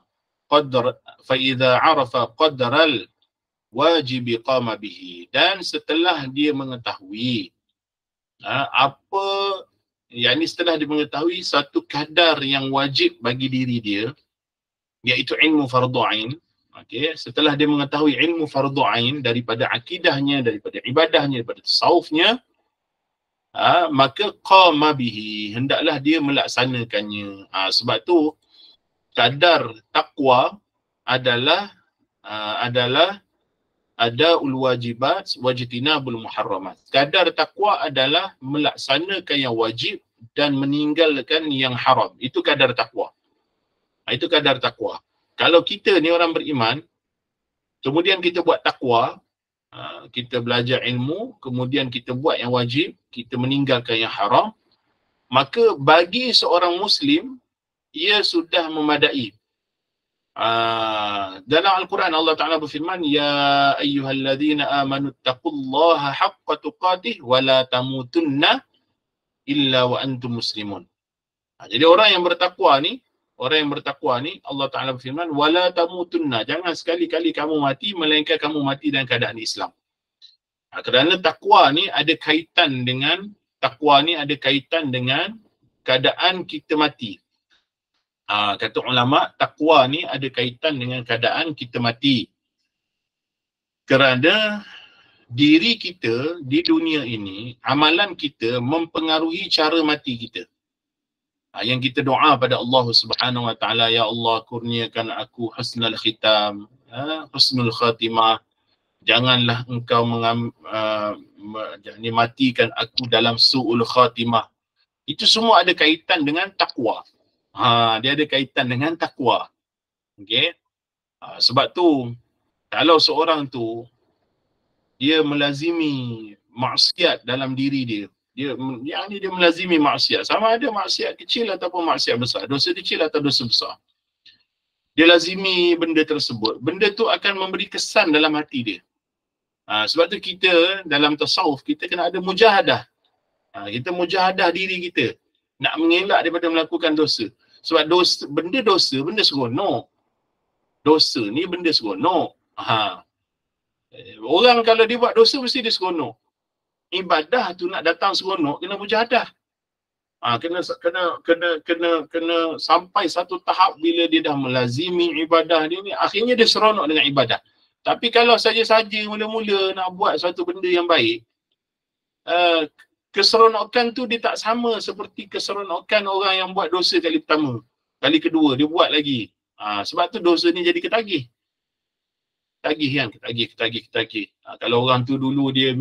qadral wajib qama bihi, dan setelah dia mengetahui setelah dia mengetahui satu kadar yang wajib bagi diri dia, iaitu ilmu fardu ain. Okey, setelah dia mengetahui ilmu fardu ain daripada akidahnya, daripada ibadahnya, daripada tasawufnya, maka qama bihi, hendaklah dia melaksanakannya. Sebab tu kadar takwa adalah adaul wajibat wajtinabul muharramat. Kadar takwa adalah melaksanakan yang wajib dan meninggalkan yang haram. Itu kadar takwa. Itu kadar takwa. Kalau kita ni orang beriman, kemudian kita buat takwa, kita belajar ilmu, kemudian kita buat yang wajib, kita meninggalkan yang haram, maka bagi seorang Muslim, ia sudah memadai. Dalam Al-Quran Allah Ta'ala berfirman, ya ayyuhalladzina amanu taqullaha haqqa tuqatih wa la tamutunna illa wa antum muslimun. Jadi orang yang bertakwa ni, Allah Ta'ala berfirman, wala tamutunna, jangan sekali-kali kamu mati melainkan kamu mati dalam keadaan Islam. Kerana takwa ni ada kaitan dengan keadaan kita mati. Kata ulama, takwa ni ada kaitan dengan keadaan kita mati. Kerana diri kita di dunia ini, amalan kita mempengaruhi cara mati kita. Yang kita doa pada Allah Subhanahu Wa Taala, ya Allah kurniakan aku husnul khitam, husnul khatimah. Janganlah engkau matikan aku dalam su'ul khatimah. Itu semua ada kaitan dengan takwa. Dia ada kaitan dengan takwa. Okey. Sebab tu kalau seorang tu dia melazimi maksiat dalam diri dia, dia melazimi maksiat, sama ada maksiat kecil ataupun maksiat besar, dosa kecil atau dosa besar, dia lazimi benda tersebut, benda tu akan memberi kesan dalam hati dia. Sebab tu kita dalam tasawuf kita kena ada mujahadah. Kita mujahadah diri kita nak mengelak daripada melakukan dosa. Sebab benda seronok. Dosa ni benda seronok. Orang kalau dia buat dosa mesti dia seronok. Ibadah tu nak datang seronok kena mujahadah. Kena sampai satu tahap bila dia dah melazimi ibadah dia ni, akhirnya dia seronok dengan ibadah. Tapi kalau saja-saja mula-mula nak buat suatu benda yang baik, keseronokan tu dia tak sama seperti keseronokan orang yang buat dosa kali pertama. Kali kedua dia buat lagi. Sebab tu dosa ni jadi ketagih. Ketagih. Kalau orang tu dulu dia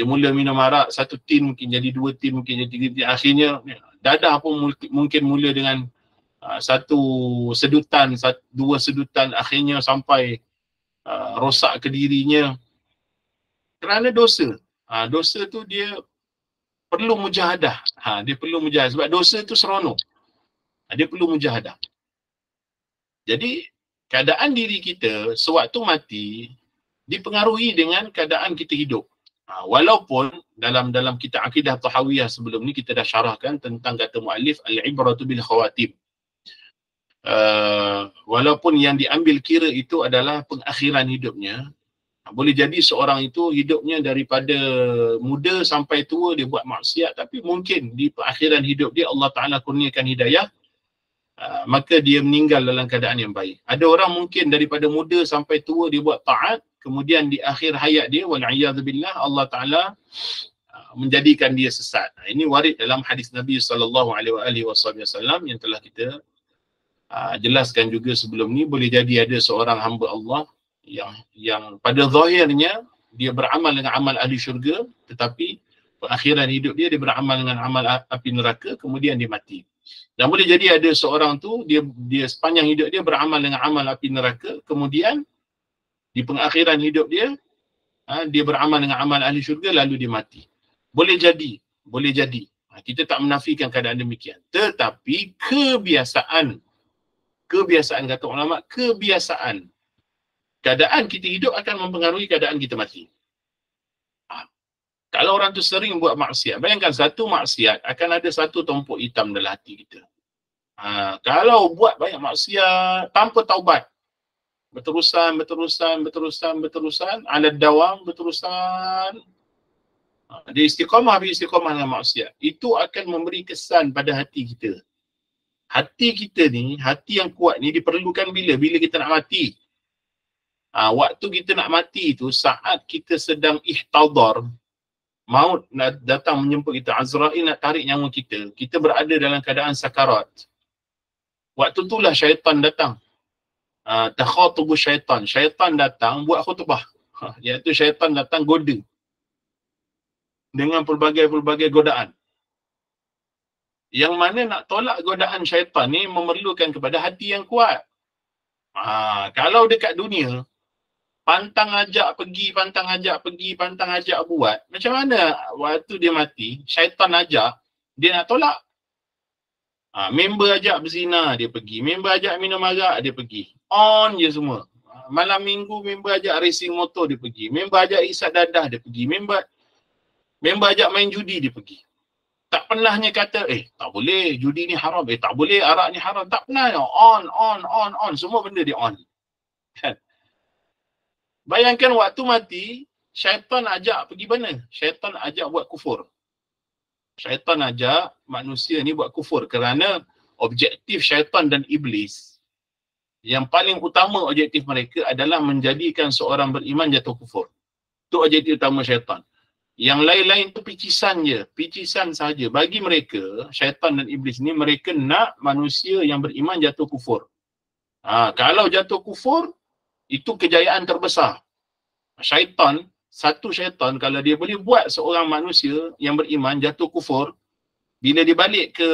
mula minum arak, satu tin mungkin jadi 2 tin, mungkin jadi 3 tin. Akhirnya dadah pun mungkin mula dengan satu sedutan, 2 sedutan, akhirnya sampai rosak ke dirinya. Kerana dosa. Dosa tu dia perlu mujahadah. Dia perlu mujahadah. Sebab dosa tu seronok. Dia perlu mujahadah. Jadi keadaan diri kita sewaktu mati dipengaruhi dengan keadaan kita hidup. Walaupun dalam kitab Akidah Tahawiyah sebelum ni kita dah syarahkan tentang kata muallif al-ibratu bil khawatim. Walaupun yang diambil kira itu adalah pengakhiran hidupnya, boleh jadi seorang itu hidupnya daripada muda sampai tua dia buat maksiat, tapi mungkin di perakhiran hidup dia Allah Ta'ala kurniakan hidayah, maka dia meninggal dalam keadaan yang baik. Ada orang mungkin daripada muda sampai tua dia buat taat, kemudian di akhir hayat dia wal'iyadzubillah Allah Ta'ala menjadikan dia sesat. Ini warid dalam hadis Nabi SAW yang telah kita jelaskan juga sebelum ni. Boleh jadi ada seorang hamba Allah yang pada zahirnya dia beramal dengan amal ahli syurga, tetapi perakhiran hidup dia beramal dengan amal api neraka, kemudian dia mati. Dan boleh jadi ada seorang tu dia sepanjang hidup dia beramal dengan amal api neraka, kemudian di pengakhiran hidup dia dia beramal dengan amal ahli syurga lalu dia mati. Boleh jadi. Kita tak menafikan keadaan demikian. Tetapi kebiasaan kata ulama, kebiasaan keadaan kita hidup akan mempengaruhi keadaan kita mati. Kalau orang tu sering buat maksiat, bayangkan satu maksiat akan ada satu tumpuk hitam dalam hati kita. Kalau buat banyak maksiat tanpa taubat, berterusan, ala dawam, berterusan, dia istiqamah dengan maksiat, itu akan memberi kesan pada hati kita. Hati kita ni, hati yang kuat ni diperlukan bila kita nak mati. Waktu kita nak mati tu, saat kita sedang ihtadar, maut datang menjemput kita, Azrail nak tarik nyawa kita, kita berada dalam keadaan sakarat. Waktu itulah syaitan datang. Takhatubu syaitan datang buat khutbah, iaitu syaitan datang goda dengan pelbagai godaan. Yang mana nak tolak godaan syaitan ni memerlukan kepada hati yang kuat. Kalau dekat dunia pantang ajak pergi, pantang ajak buat, macam mana waktu dia mati, syaitan ajak, dia nak tolak. Member ajak berzina, dia pergi. Member ajak minum arak, dia pergi. On je semua. Malam minggu member ajak racing motor, dia pergi. Member ajak isap dadah, dia pergi. Member ajak main judi, dia pergi. Tak pernahnya kata, tak boleh, judi ni haram. Tak boleh, arak ni haram. Tak pernah. On. Semua benda dia on. Kan? Bayangkan waktu mati, syaitan ajak pergi mana? Syaitan ajak buat kufur. Syaitan ajak manusia ni buat kufur kerana objektif syaitan dan iblis, yang paling utama objektif mereka adalah menjadikan seorang beriman jatuh kufur. Itu objektif utama syaitan. Yang lain-lain tu picisan sahaja. Bagi mereka, syaitan dan iblis ni, mereka nak manusia yang beriman jatuh kufur. Kalau jatuh kufur, itu kejayaan terbesar. Satu syaitan kalau dia boleh buat seorang manusia yang beriman jatuh kufur, bila dia balik ke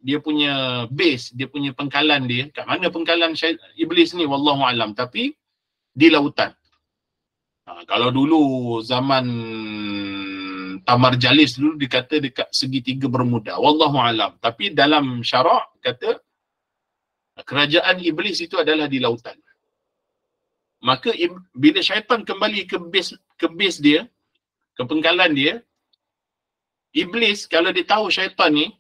dia punya base, dia punya pengkalan dia, kat mana pengkalan iblis ni wallahu alam, tapi di lautan. Kalau dulu zaman Tamarjalis dulu dikata dekat segitiga Bermuda, wallahu alam, tapi dalam syarak kata kerajaan iblis itu adalah di lautan. Maka bila syaitan kembali ke base dia, ke pengkalan dia, iblis kalau dia tahu syaitan ni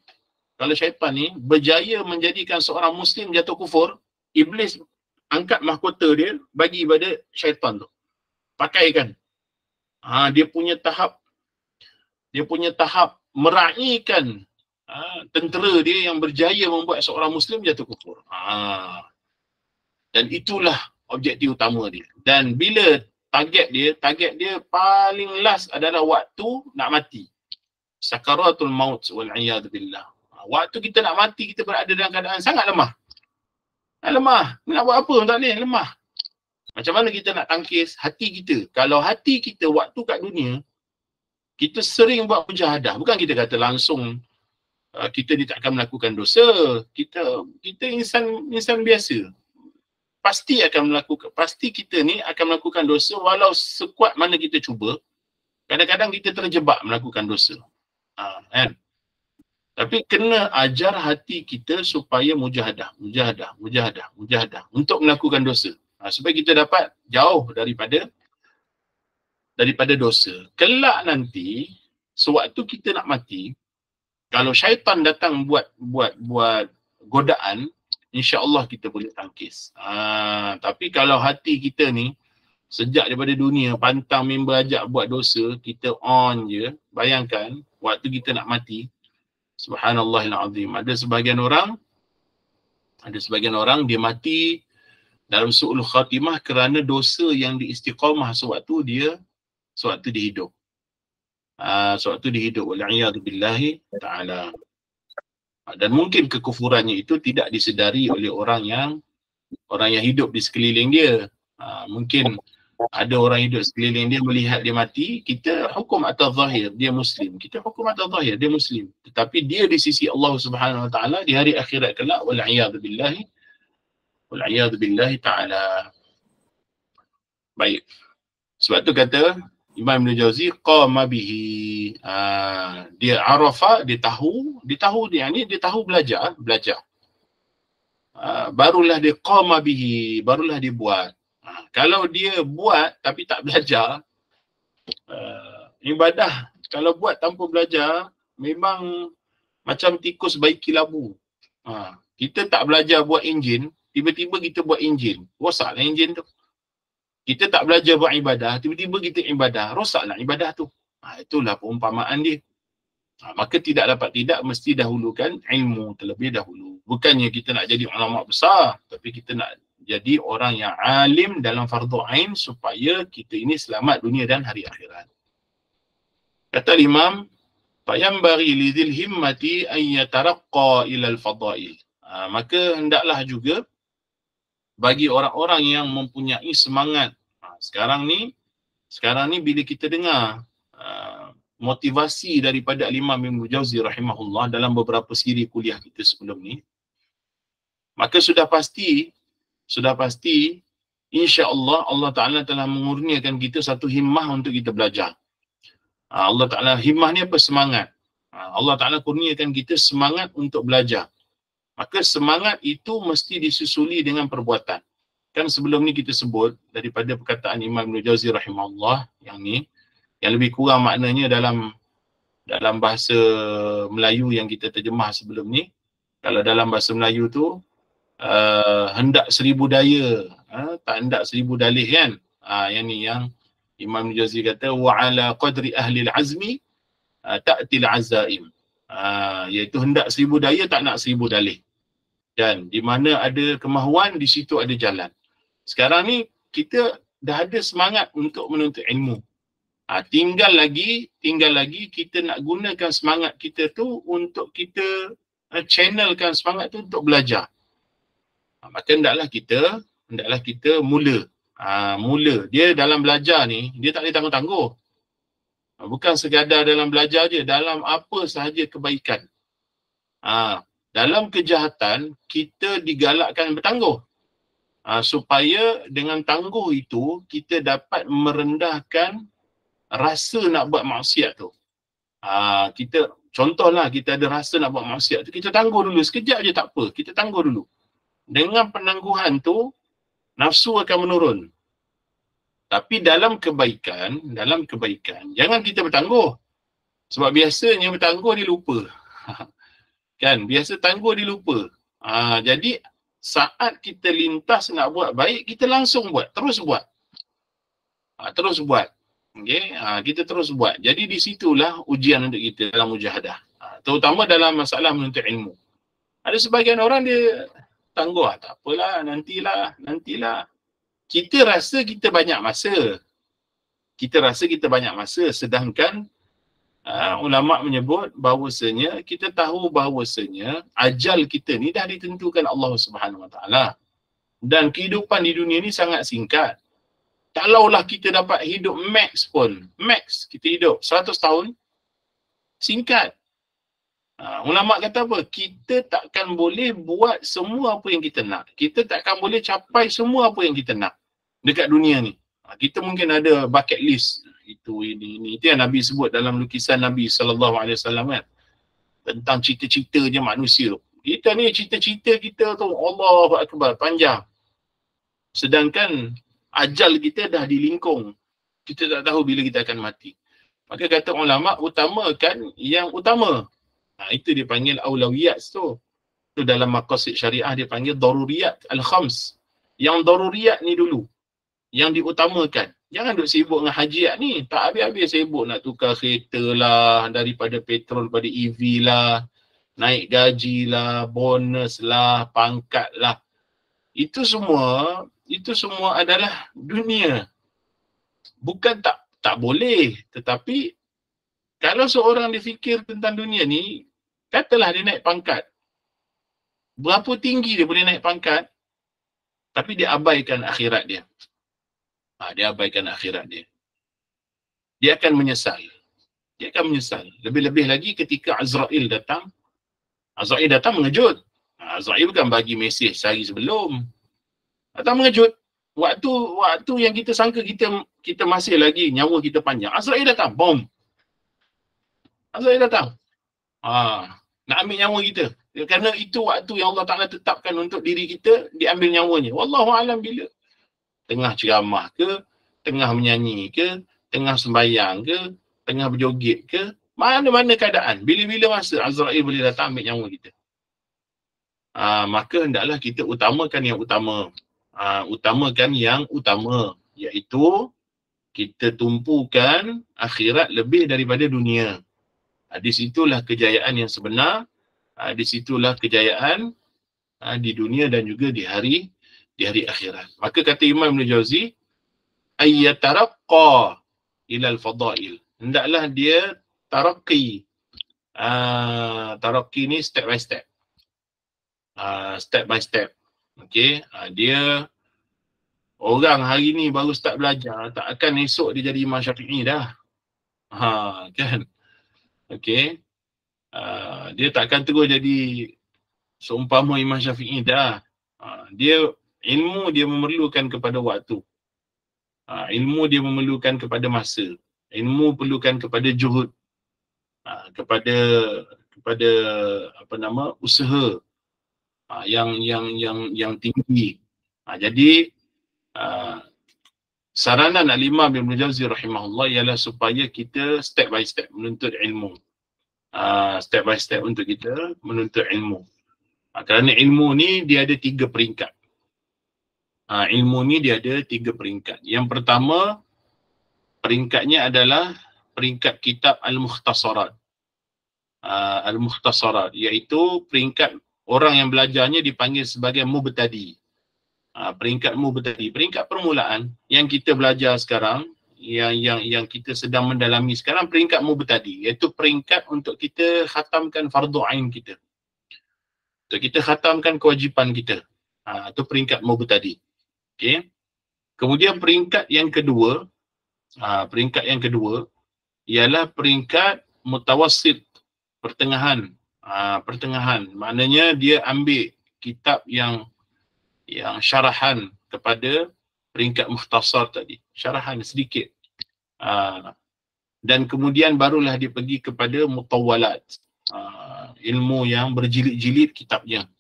berjaya menjadikan seorang muslim jatuh kufur, iblis angkat mahkota dia bagi pada syaitan tu. Pakaikan. Dia punya tahap meraihkan tentera dia yang berjaya membuat seorang muslim jatuh kufur. Dan itulah objektif utama dia. Dan bila target dia paling last adalah waktu nak mati. Sakaratul maut wal-iyad billah. Waktu kita nak mati, kita berada dalam keadaan sangat lemah. Nak buat apa tak boleh, lemah. Macam mana kita nak tangkis hati kita? Kalau hati kita waktu kat dunia, kita sering buat mujahadah. Bukan kita kata langsung kita ni tak akan melakukan dosa. Kita insan biasa. Pasti kita ni akan melakukan dosa walau sekuat mana kita cuba. Kadang-kadang kita terjebak melakukan dosa. Kan? Tapi kena ajar hati kita supaya mujahadah untuk melakukan dosa. Supaya kita dapat jauh daripada dosa. Kelak nanti, sewaktu kita nak mati, kalau syaitan datang buat godaan, insya-Allah kita boleh tangkis. Tapi kalau hati kita ni sejak daripada dunia pantang member ajak buat dosa, kita on je. Bayangkan waktu kita nak mati, subhanallahil azim. Ada sebahagian orang dia mati dalam su'ul khatimah kerana dosa yang diistiqamah sewaktu dia hidup. Sewaktu dia hidup, wal-iyadu billahi ta'ala. Dan mungkin kekufurannya itu tidak disedari oleh orang yang hidup di sekeliling dia. Mungkin Ada orang hidup sekeliling dia melihat dia mati, kita hukum atas zahir dia Muslim. Kita hukum atas zahir dia Muslim. Tetapi dia di sisi Allah Subhanahu Wa Taala di hari akhirat kelak, wal billahi ta'ala. Baik. Sebab tu kata Imam Ibn Jauzi qama bihi. Dia arafa, dia tahu dia ni, dia tahu belajar. Barulah dia qama bihi, barulah dia buat. Kalau dia buat tapi tak belajar, ibadah kalau buat tanpa belajar memang macam tikus baik kilabu. Kita tak belajar buat enjin, tiba-tiba kita buat enjin, rosaklah enjin tu. Kita tak belajar buat ibadah, tiba-tiba kita ibadah, rosaklah ibadah tu. Itulah perumpamaan dia. Maka tidak mesti dahulukan ilmu terlebih dahulu. Bukannya kita nak jadi ulama besar, tapi kita nak jadi orang yang alim dalam fardu ain supaya kita ini selamat dunia dan hari akhirat. Kata Imam, fayambaghi lidzil himmati an yataraqqa ila al-fadail. Maka hendaklah juga bagi orang-orang yang mempunyai semangat. Sekarang ni bila kita dengar motivasi daripada Imam Ibn Jauzi rahimahullah dalam beberapa siri kuliah kita sebelum ni, maka sudah pasti insya-Allah Allah Taala telah mengurniakan kita satu himmah untuk kita belajar. Allah Taala, himmah ni apa? Semangat. Allah Taala kurniakan kita semangat untuk belajar. Maka semangat itu mesti disusuli dengan perbuatan. Kan sebelum ni kita sebut daripada perkataan Imam Ibn Jauzi rahimahullah yang ni, yang lebih kurang maknanya dalam bahasa Melayu yang kita terjemah sebelum ni. Kalau dalam bahasa Melayu tu hendak 1000 daya, tak hendak 1000 dalih kan. Yang ni yang Imam Ibn Jauzi kata wa ala qadri ahli al-azmi ta'til azaim. Iaitu hendak 1000 daya, tak nak 1000 dalih. Dan di mana ada kemahuan, di situ ada jalan. Sekarang ni kita dah ada semangat untuk menuntut ilmu. Tinggal lagi kita nak gunakan semangat kita tu untuk kita channelkan semangat tu untuk belajar. Maka hendaklah kita mula. Dia dalam belajar ni, dia tak boleh tangguh-tangguh. Bukan sekadar dalam belajar je, dalam apa sahaja kebaikan. Dalam kejahatan, kita digalakkan bertangguh. Supaya dengan tangguh itu, kita dapat merendahkan rasa nak buat maksiat tu. Contohlah, kita ada rasa nak buat maksiat tu, kita tangguh dulu, sekejap je tak apa, kita tangguh dulu. Dengan penangguhan tu, nafsu akan menurun. Tapi dalam kebaikan, jangan kita bertangguh. Sebab biasanya bertangguh dia lupa. Kan, biasa tangguh dia lupa. Jadi saat kita lintas nak buat baik, kita langsung buat, terus buat. Okay? Kita terus buat. Jadi di situlah ujian untuk kita dalam mujahadah. Terutama dalam masalah menuntut ilmu. Ada sebagian orang dia tangguh, tak apalah, nantilah. Kita rasa kita banyak masa. Sedangkan ulama' menyebut bahawasanya, kita tahu bahawasanya ajal kita ni dah ditentukan Allah Subhanahu Wa Taala. Dan kehidupan di dunia ni sangat singkat. Kalaulah kita dapat hidup max kita hidup 100 tahun, singkat. Ulama' kata apa? Kita takkan boleh buat semua apa yang kita nak. Kita takkan boleh capai semua apa yang kita nak dekat dunia ni. Kita mungkin ada bucket list. Itu yang Nabi sebut dalam lukisan Nabi SAW kan. Tentang cita-citanya manusia. Kita ni cita-cita kita tu Allahu Akbar, panjang. Sedangkan ajal kita dah dilingkung. Kita tak tahu bila kita akan mati. Maka kata ulama', utamakan yang utama. Itu dia panggil aulawiyat tu. Itu dalam maqasid syariah dia panggil daruriyat al-khams. Yang daruriyat ni dulu, yang diutamakan. Jangan duk sibuk dengan hajiat ni. Tak habis-habis sibuk nak tukar kereta lah, daripada petrol pada EV lah, naik gaji lah, bonus lah, pangkat lah. Itu semua adalah dunia. Bukan tak boleh, tetapi kalau seorang difikir tentang dunia ni, katalah dia naik pangkat. Berapa tinggi dia boleh naik pangkat, tapi dia abaikan akhirat dia. Dia abaikan akhirat dia. Dia akan menyesal. Dia akan menyesal. Lebih-lebih lagi ketika Azrail datang. Azrail datang mengejut. Azrail bukan bagi mesej sehari sebelum. Datang mengejut. Waktu yang kita sangka kita masih lagi nyawa kita panjang, Azrail datang. Bom. Azrail datang. Nak ambil nyawa kita. Kerana itu waktu yang Allah Ta'ala tetapkan untuk diri kita, diambil nyawanya. Wallahualam bila. Tengah ceramah ke, tengah menyanyi ke, tengah sembahyang ke, tengah berjoget ke, mana-mana keadaan. Bila-bila masa Azrail boleh datang ambil nyawa kita. Maka hendaklah kita utamakan yang utama. Utamakan yang utama, iaitu kita tumpukan akhirat lebih daripada dunia. Di situlah kejayaan yang sebenar. Di situlah kejayaan di dunia dan juga di hari akhirat. Maka kata Imam Ibn Jauzi, ayyataraqqa ilal fadail. Hendaklah dia tarakki. Tarakki ni step by step. Step by step. Okey, dia orang hari ni baru start belajar, tak akan esok dia jadi Imam Syafi'i dah. Kan? Okey. Dia takkan terus jadi seumpama Imam Syafi'i dah. Ilmu dia memerlukan kepada waktu. Ilmu dia memerlukan kepada masa. Ilmu perlukan kepada juhud. Kepada usaha yang tinggi. Jadi saranan Al-Imam Ibn Jauzi rahimahullah ialah supaya kita step by step menuntut ilmu. Step by step untuk kita menuntut ilmu. Kerana ilmu ni dia ada 3 peringkat. Ilmu ni dia ada 3 peringkat. Yang pertama, peringkatnya adalah peringkat kitab Al-Mukhtasarat. Al-Mukhtasarat, iaitu peringkat orang yang belajarnya dipanggil sebagai mubtadi. Peringkat mubtadi, peringkat permulaan yang kita belajar sekarang, yang kita sedang mendalami sekarang, peringkat mubtadi, iaitu peringkat untuk kita khatamkan fardu ain kita. Untuk kita khatamkan kewajipan kita. Itu peringkat mubtadi. Okey. Kemudian peringkat yang kedua ialah peringkat mutawassit, pertengahan. Pertengahan, maknanya dia ambil kitab yang syarahan kepada peringkat mukhtasar tadi, syarahan sedikit, dan kemudian barulah dia pergi kepada mutawwalat, ilmu yang berjilid-jilid kitabnya,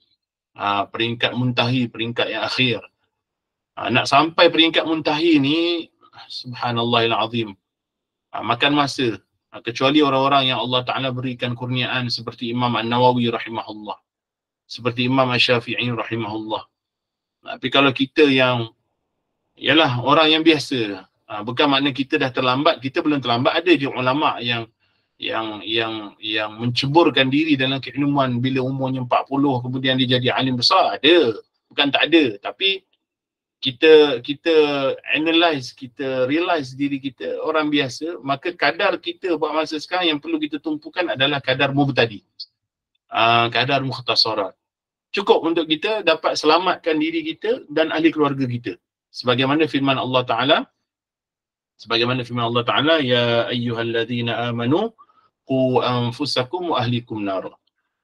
peringkat muntahi, peringkat yang akhir. Nak sampai peringkat muntahi ni, subhanallahil azim, makan masa. Kecuali orang-orang yang Allah Ta'ala berikan kurniaan seperti Imam An-Nawawi rahimahullah, seperti Imam Asy-Syafi'i rahimahullah. Tapi kalau kita yang ialah orang yang biasa, bukan makna kita dah terlambat, kita belum terlambat. Ada je ulama' yang menceburkan diri dalam keilmuan bila umurnya 40 kemudian dia jadi alim besar. Ada, bukan tak ada, tapi kita analyze, kita realize diri kita orang biasa, maka kadar kita buat masa sekarang yang perlu kita tumpukan adalah kadar mubtadi, kadar mukhtasarat. Cukup untuk kita dapat selamatkan diri kita dan ahli keluarga kita. Sebagaimana firman Allah Ta'ala, ya ayyuhalladzina amanu qu anfusakum wa ahlikum nar.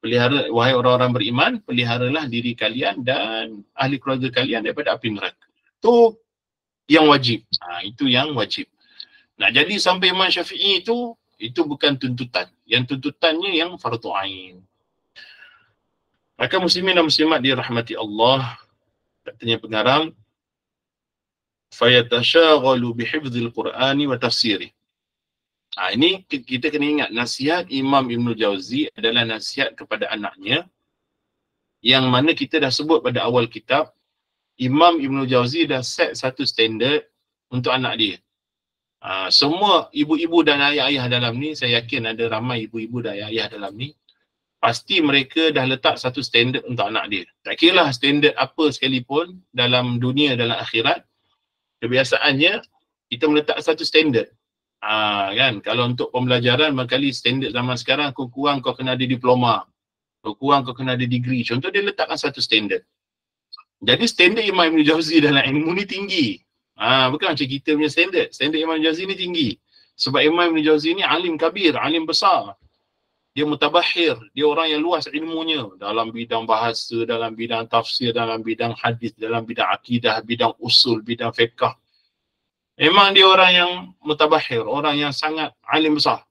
Pelihara, wahai orang-orang beriman, peliharalah diri kalian dan ahli keluarga kalian daripada api neraka. Itu yang wajib. Itu yang wajib. Nak jadi sampai Imam Syafi'i itu bukan tuntutan. Yang tuntutannya yang fardu ain. Maka muslimin dan muslimat dirahmati Allah, katanya pengarang, fayatashaaghalu bihifdzil Qur'ani wa tafsirih. Ini kita kena ingat, nasihat Imam Ibn Jauzi adalah nasihat kepada anaknya, yang mana kita dah sebut pada awal kitab, Imam Ibn Jauzi dah set satu standard untuk anak dia. Semua ibu-ibu dan ayah-ayah dalam ni, saya yakin ada ramai ibu-ibu dan ayah-ayah dalam ni, pasti mereka dah letak satu standard untuk anak dia. Tak kira lah standard apa sekalipun dalam dunia, dalam akhirat, kebiasaannya kita meletak satu standard. Kan, kalau untuk pembelajaran, barangkali standard zaman sekarang, kurang kau kena ada diploma, kurang kau kena ada degree. Contoh, dia letakkan satu standard. Jadi standard Imam Ibn Jauzi dalam ilmu ni tinggi. Bukan macam kita punya standard. Standard Imam Jauzi ni tinggi. Sebab Imam Jauzi ni alim kabir, alim besar. Dia mutabahir, dia orang yang luas ilmunya dalam bidang bahasa, dalam bidang tafsir, dalam bidang hadis, dalam bidang akidah, bidang usul, bidang fiqh. Memang dia orang yang mutabahir, orang yang sangat alim besar,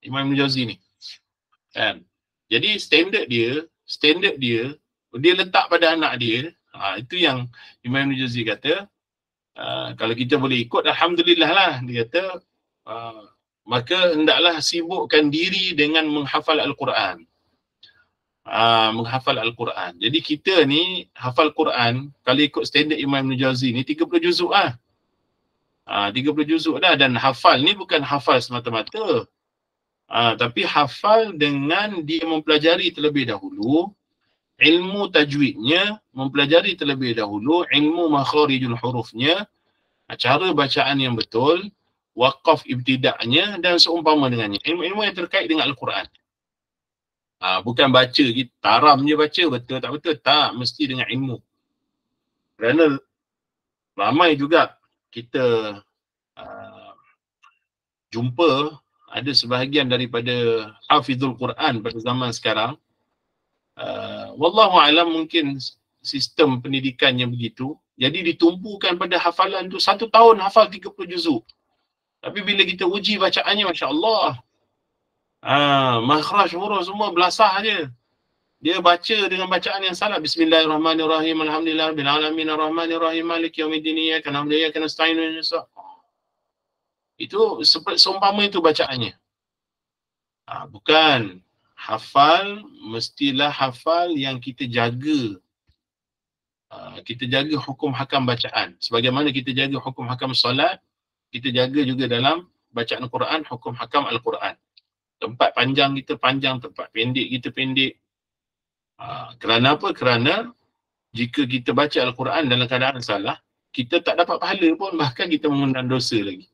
Imam Jauzi ni. Kan? Jadi standard dia letak pada anak dia. Itu yang Imam Jauzi kata, kalau kita boleh ikut, alhamdulillah lah. Dia kata, maka hendaklah sibukkan diri dengan menghafal Al-Quran. Menghafal Al-Quran. Jadi kita ni hafal Quran, kalau ikut standard Imam Jauzi ni 30 juzuk lah. 30 juzuk dah. Dan hafal ni bukan hafal semata-mata. Tapi hafal dengan dia mempelajari terlebih dahulu ilmu tajwidnya, mempelajari terlebih dahulu ilmu makharijul hurufnya, cara bacaan yang betul, waqaf ibtida'nya dan seumpama dengannya. Ilmu-ilmu yang terkait dengan Al-Quran. Bukan baca, kita taram je baca, betul tak betul, tak, mesti dengan ilmu. Kerana ramai juga kita jumpa ada sebahagian daripada hafizul Quran pada zaman sekarang. Wallahu alam, mungkin sistem pendidikannya begitu. Jadi ditumpukan pada hafalan tu, 1 tahun hafal 30 juzuk. Tapi bila kita uji bacaannya, Masya Allah, makhraj huruf semua belasah je. Dia baca dengan bacaan yang salah. Bismillahirrahmanirrahim, alhamdulillah rabbil alamin, arrahmanirrahim, maliki yaumiddin, iyyaka na'budu wa iyyaka nasta'in. Itu seumpama itu bacaannya. Bukan hafal, mestilah hafal yang kita jaga. Kita jaga hukum hakam bacaan. Sebagaimana kita jaga hukum hakam solat, kita jaga juga dalam bacaan Quran, hukum hakam Al-Quran. Tempat panjang kita panjang, tempat pendek kita pendek. Kerana apa? Kerana jika kita baca Al-Quran dalam keadaan salah, kita tak dapat pahala pun, bahkan kita mengundang dosa lagi.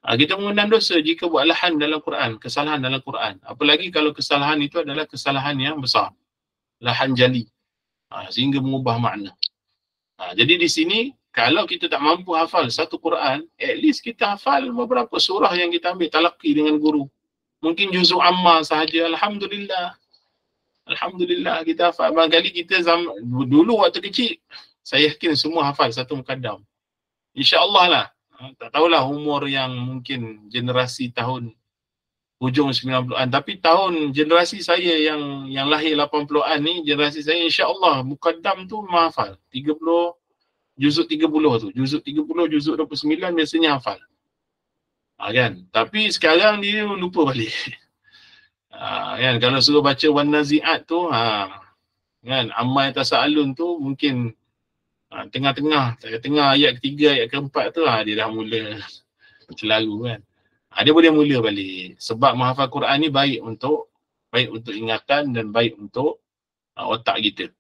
Kita mengundang dosa jika buat lahan dalam Quran, kesalahan dalam Quran. Apalagi kalau kesalahan itu adalah kesalahan yang besar, lahan jali, sehingga mengubah makna. Jadi di sini, kalau kita tak mampu hafal satu Quran, at least kita hafal beberapa surah yang kita ambil talaqi dengan guru. Mungkin juzuk amma sahaja, alhamdulillah. Alhamdulillah kita hafal. Barangkali kita dulu waktu kecil, saya yakin semua hafal satu mukaddam. InsyaAllah lah. Tak tahulah umur yang mungkin generasi tahun hujung 90-an, tapi tahun generasi saya yang lahir 80-an ni, generasi saya insya-Allah mukaddam tu hafal 30 juzuk 30 tu, juzuk 30, juzuk 29 biasanya hafal. Kan? Tapi sekarang dia lupa balik. Kan, kalau suruh baca wan naziat tu, kan, amai tasa'alun tu mungkin tengah ayat ketiga, ayat keempat tu dia dah mula selalu kan. Dia boleh mula balik. Sebab menghafal Quran ni baik untuk ingatan dan baik untuk otak kita.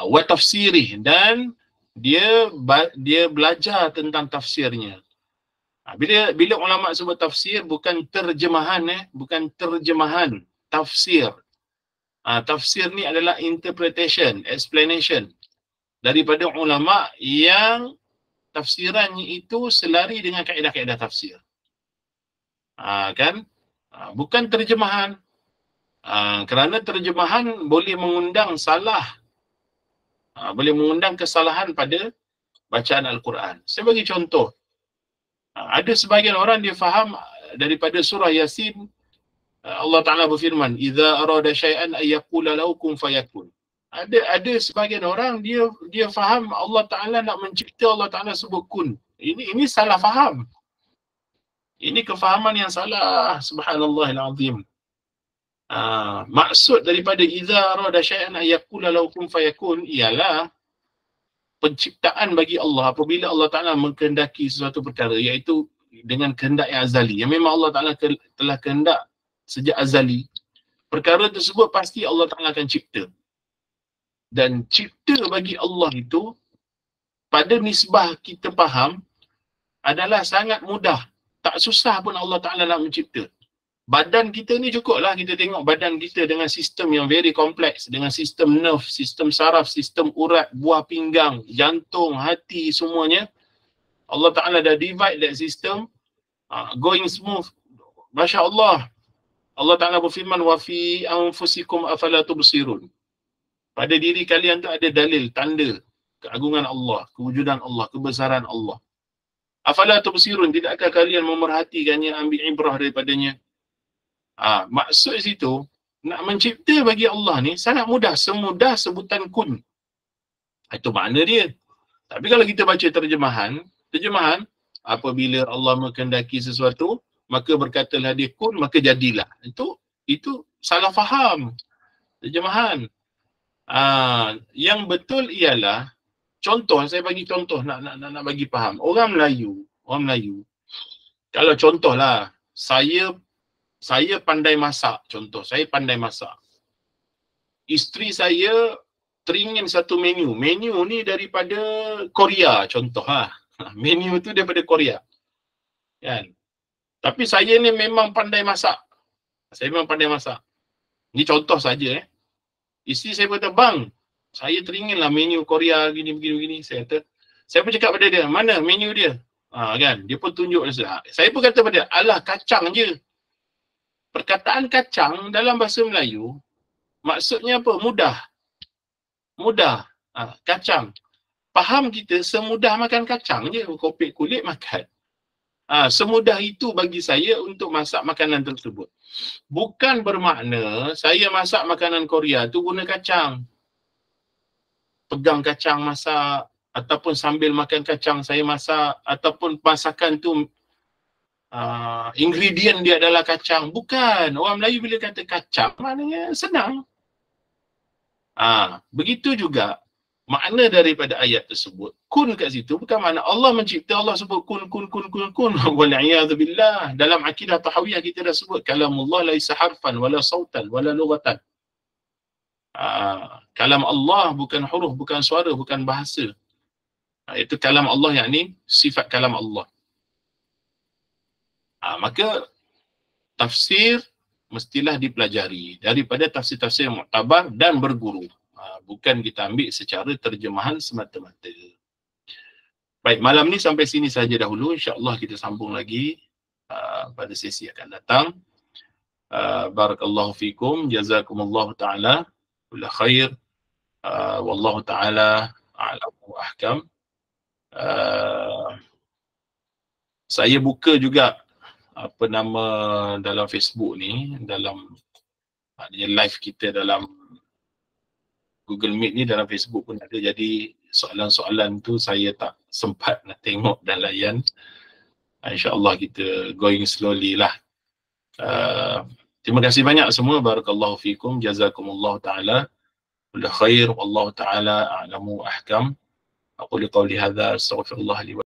Wa tafsirih, dan dia belajar tentang tafsirnya. Bila ulama sebut tafsir, bukan terjemahan bukan terjemahan, tafsir. Tafsir ni adalah interpretation, explanation daripada ulama yang tafsirannya itu selari dengan kaedah-kaedah tafsir. Kan? Bukan terjemahan. Kerana terjemahan boleh mengundang salah. Boleh mengundang kesalahan pada bacaan Al-Quran. Saya bagi contoh. Ada sebahagian orang dia faham daripada surah Yasin, Allah Ta'ala berfirman, "Idza arada syai'an ay yaqula lahu kun fayakun." Ada sebahagian orang dia faham Allah Ta'ala nak mencipta, Allah Ta'ala sebut kun. Ini salah faham. Ini kefahaman yang salah. Subhanallahil azim. Maksud daripada idza arada syai'an ay yaqula lahu kun fayakun ialah penciptaan bagi Allah apabila Allah Ta'ala mengkehendaki sesuatu perkara, iaitu dengan kehendak yang azali, yang memang Allah Ta'ala telah kehendak sejak azali. Perkara tersebut pasti Allah Ta'ala akan cipta. Dan cipta bagi Allah itu, pada nisbah kita faham, adalah sangat mudah. Tak susah pun Allah Ta'ala nak mencipta. Badan kita ni cukup lah kita tengok badan kita dengan sistem yang very complex, dengan sistem nerve, sistem saraf, sistem urat, buah pinggang, jantung, hati, semuanya. Allah Ta'ala dah divide that system, going smooth. Masya Allah. Allah Ta'ala berfirman, wa fi anfusikum afala tubsirun. Pada diri kalian tu ada dalil, tanda keagungan Allah, kewujudan Allah, kebesaran Allah. Afala tubsirun, tidakkah kalian memerhatikannya, ambil ibrah daripadanya? Maksud situ, nak mencipta bagi Allah ni sangat mudah, semudah sebutan kun. Itu makna dia. Tapi kalau kita baca terjemahan, apabila Allah menghendaki sesuatu, maka berkatalah dia kun, maka jadilah. Itu salah faham terjemahan. Yang betul ialah, contoh, saya bagi contoh nak bagi faham. Orang Melayu, kalau contohlah, saya pandai masak, contoh, saya pandai masak. Isteri saya teringin satu menu. Menu ni daripada Korea, contoh. Menu tu daripada Korea. Kan? Tapi saya ni memang pandai masak. Ni contoh saja. Isteri saya kata, bang, saya teringinlah menu Korea gini. Saya pun cakap pada dia, mana menu dia? Kan? Dia pun tunjuk. Saya pun kata pada dia, alah kacang je. Perkataan kacang dalam bahasa Melayu, maksudnya apa? Mudah. Kacang. Faham kita semudah makan kacang je, kopek kulit makan. Semudah itu bagi saya untuk masak makanan tersebut. Bukan bermakna saya masak makanan Korea tu guna kacang. Pegang kacang masak, ataupun sambil makan kacang saya masak, ataupun masakan tu ingredient dia adalah kacang. Bukan. Orang Melayu bila kata kacang, maknanya senang. Begitu juga makna daripada ayat tersebut. Kun kat situ bukan makna Allah mencipta, Allah sebut kun. Wal'iyadzubillah. Dalam akidah tahawiyah kita dah sebut, kalamullah laisa harfan, wala sautan, wala lughatan. Kalam Allah bukan huruf, bukan suara, bukan bahasa. Itu kalam Allah, yakni sifat kalam Allah. Maka tafsir mestilah dipelajari daripada tafsir-tafsir yang muktabar dan berguru. Bukan kita ambil secara terjemahan semata-mata. Baik, malam ni sampai sini saja dahulu. InsyaAllah kita sambung lagi pada sesi akan datang. Barakallahu fikum. Jazakumullahu ta'ala kulla khair. Wallahu ta'ala a'lamu wa ahkam. Saya buka juga dalam Facebook ni, dalam live kita dalam Google Meet ni, dalam Facebook pun ada. Jadi soalan-soalan tu saya tak sempat nak tengok dan layan. InsyaAllah kita going slowly lah. Terima kasih banyak semua. Barakallahu fikum. Jazakumullahu ta'ala kulla khair. Wallahu ta'ala a'lamu wa ahkam. Aqulu qawli hadha, astaghfirullah li wa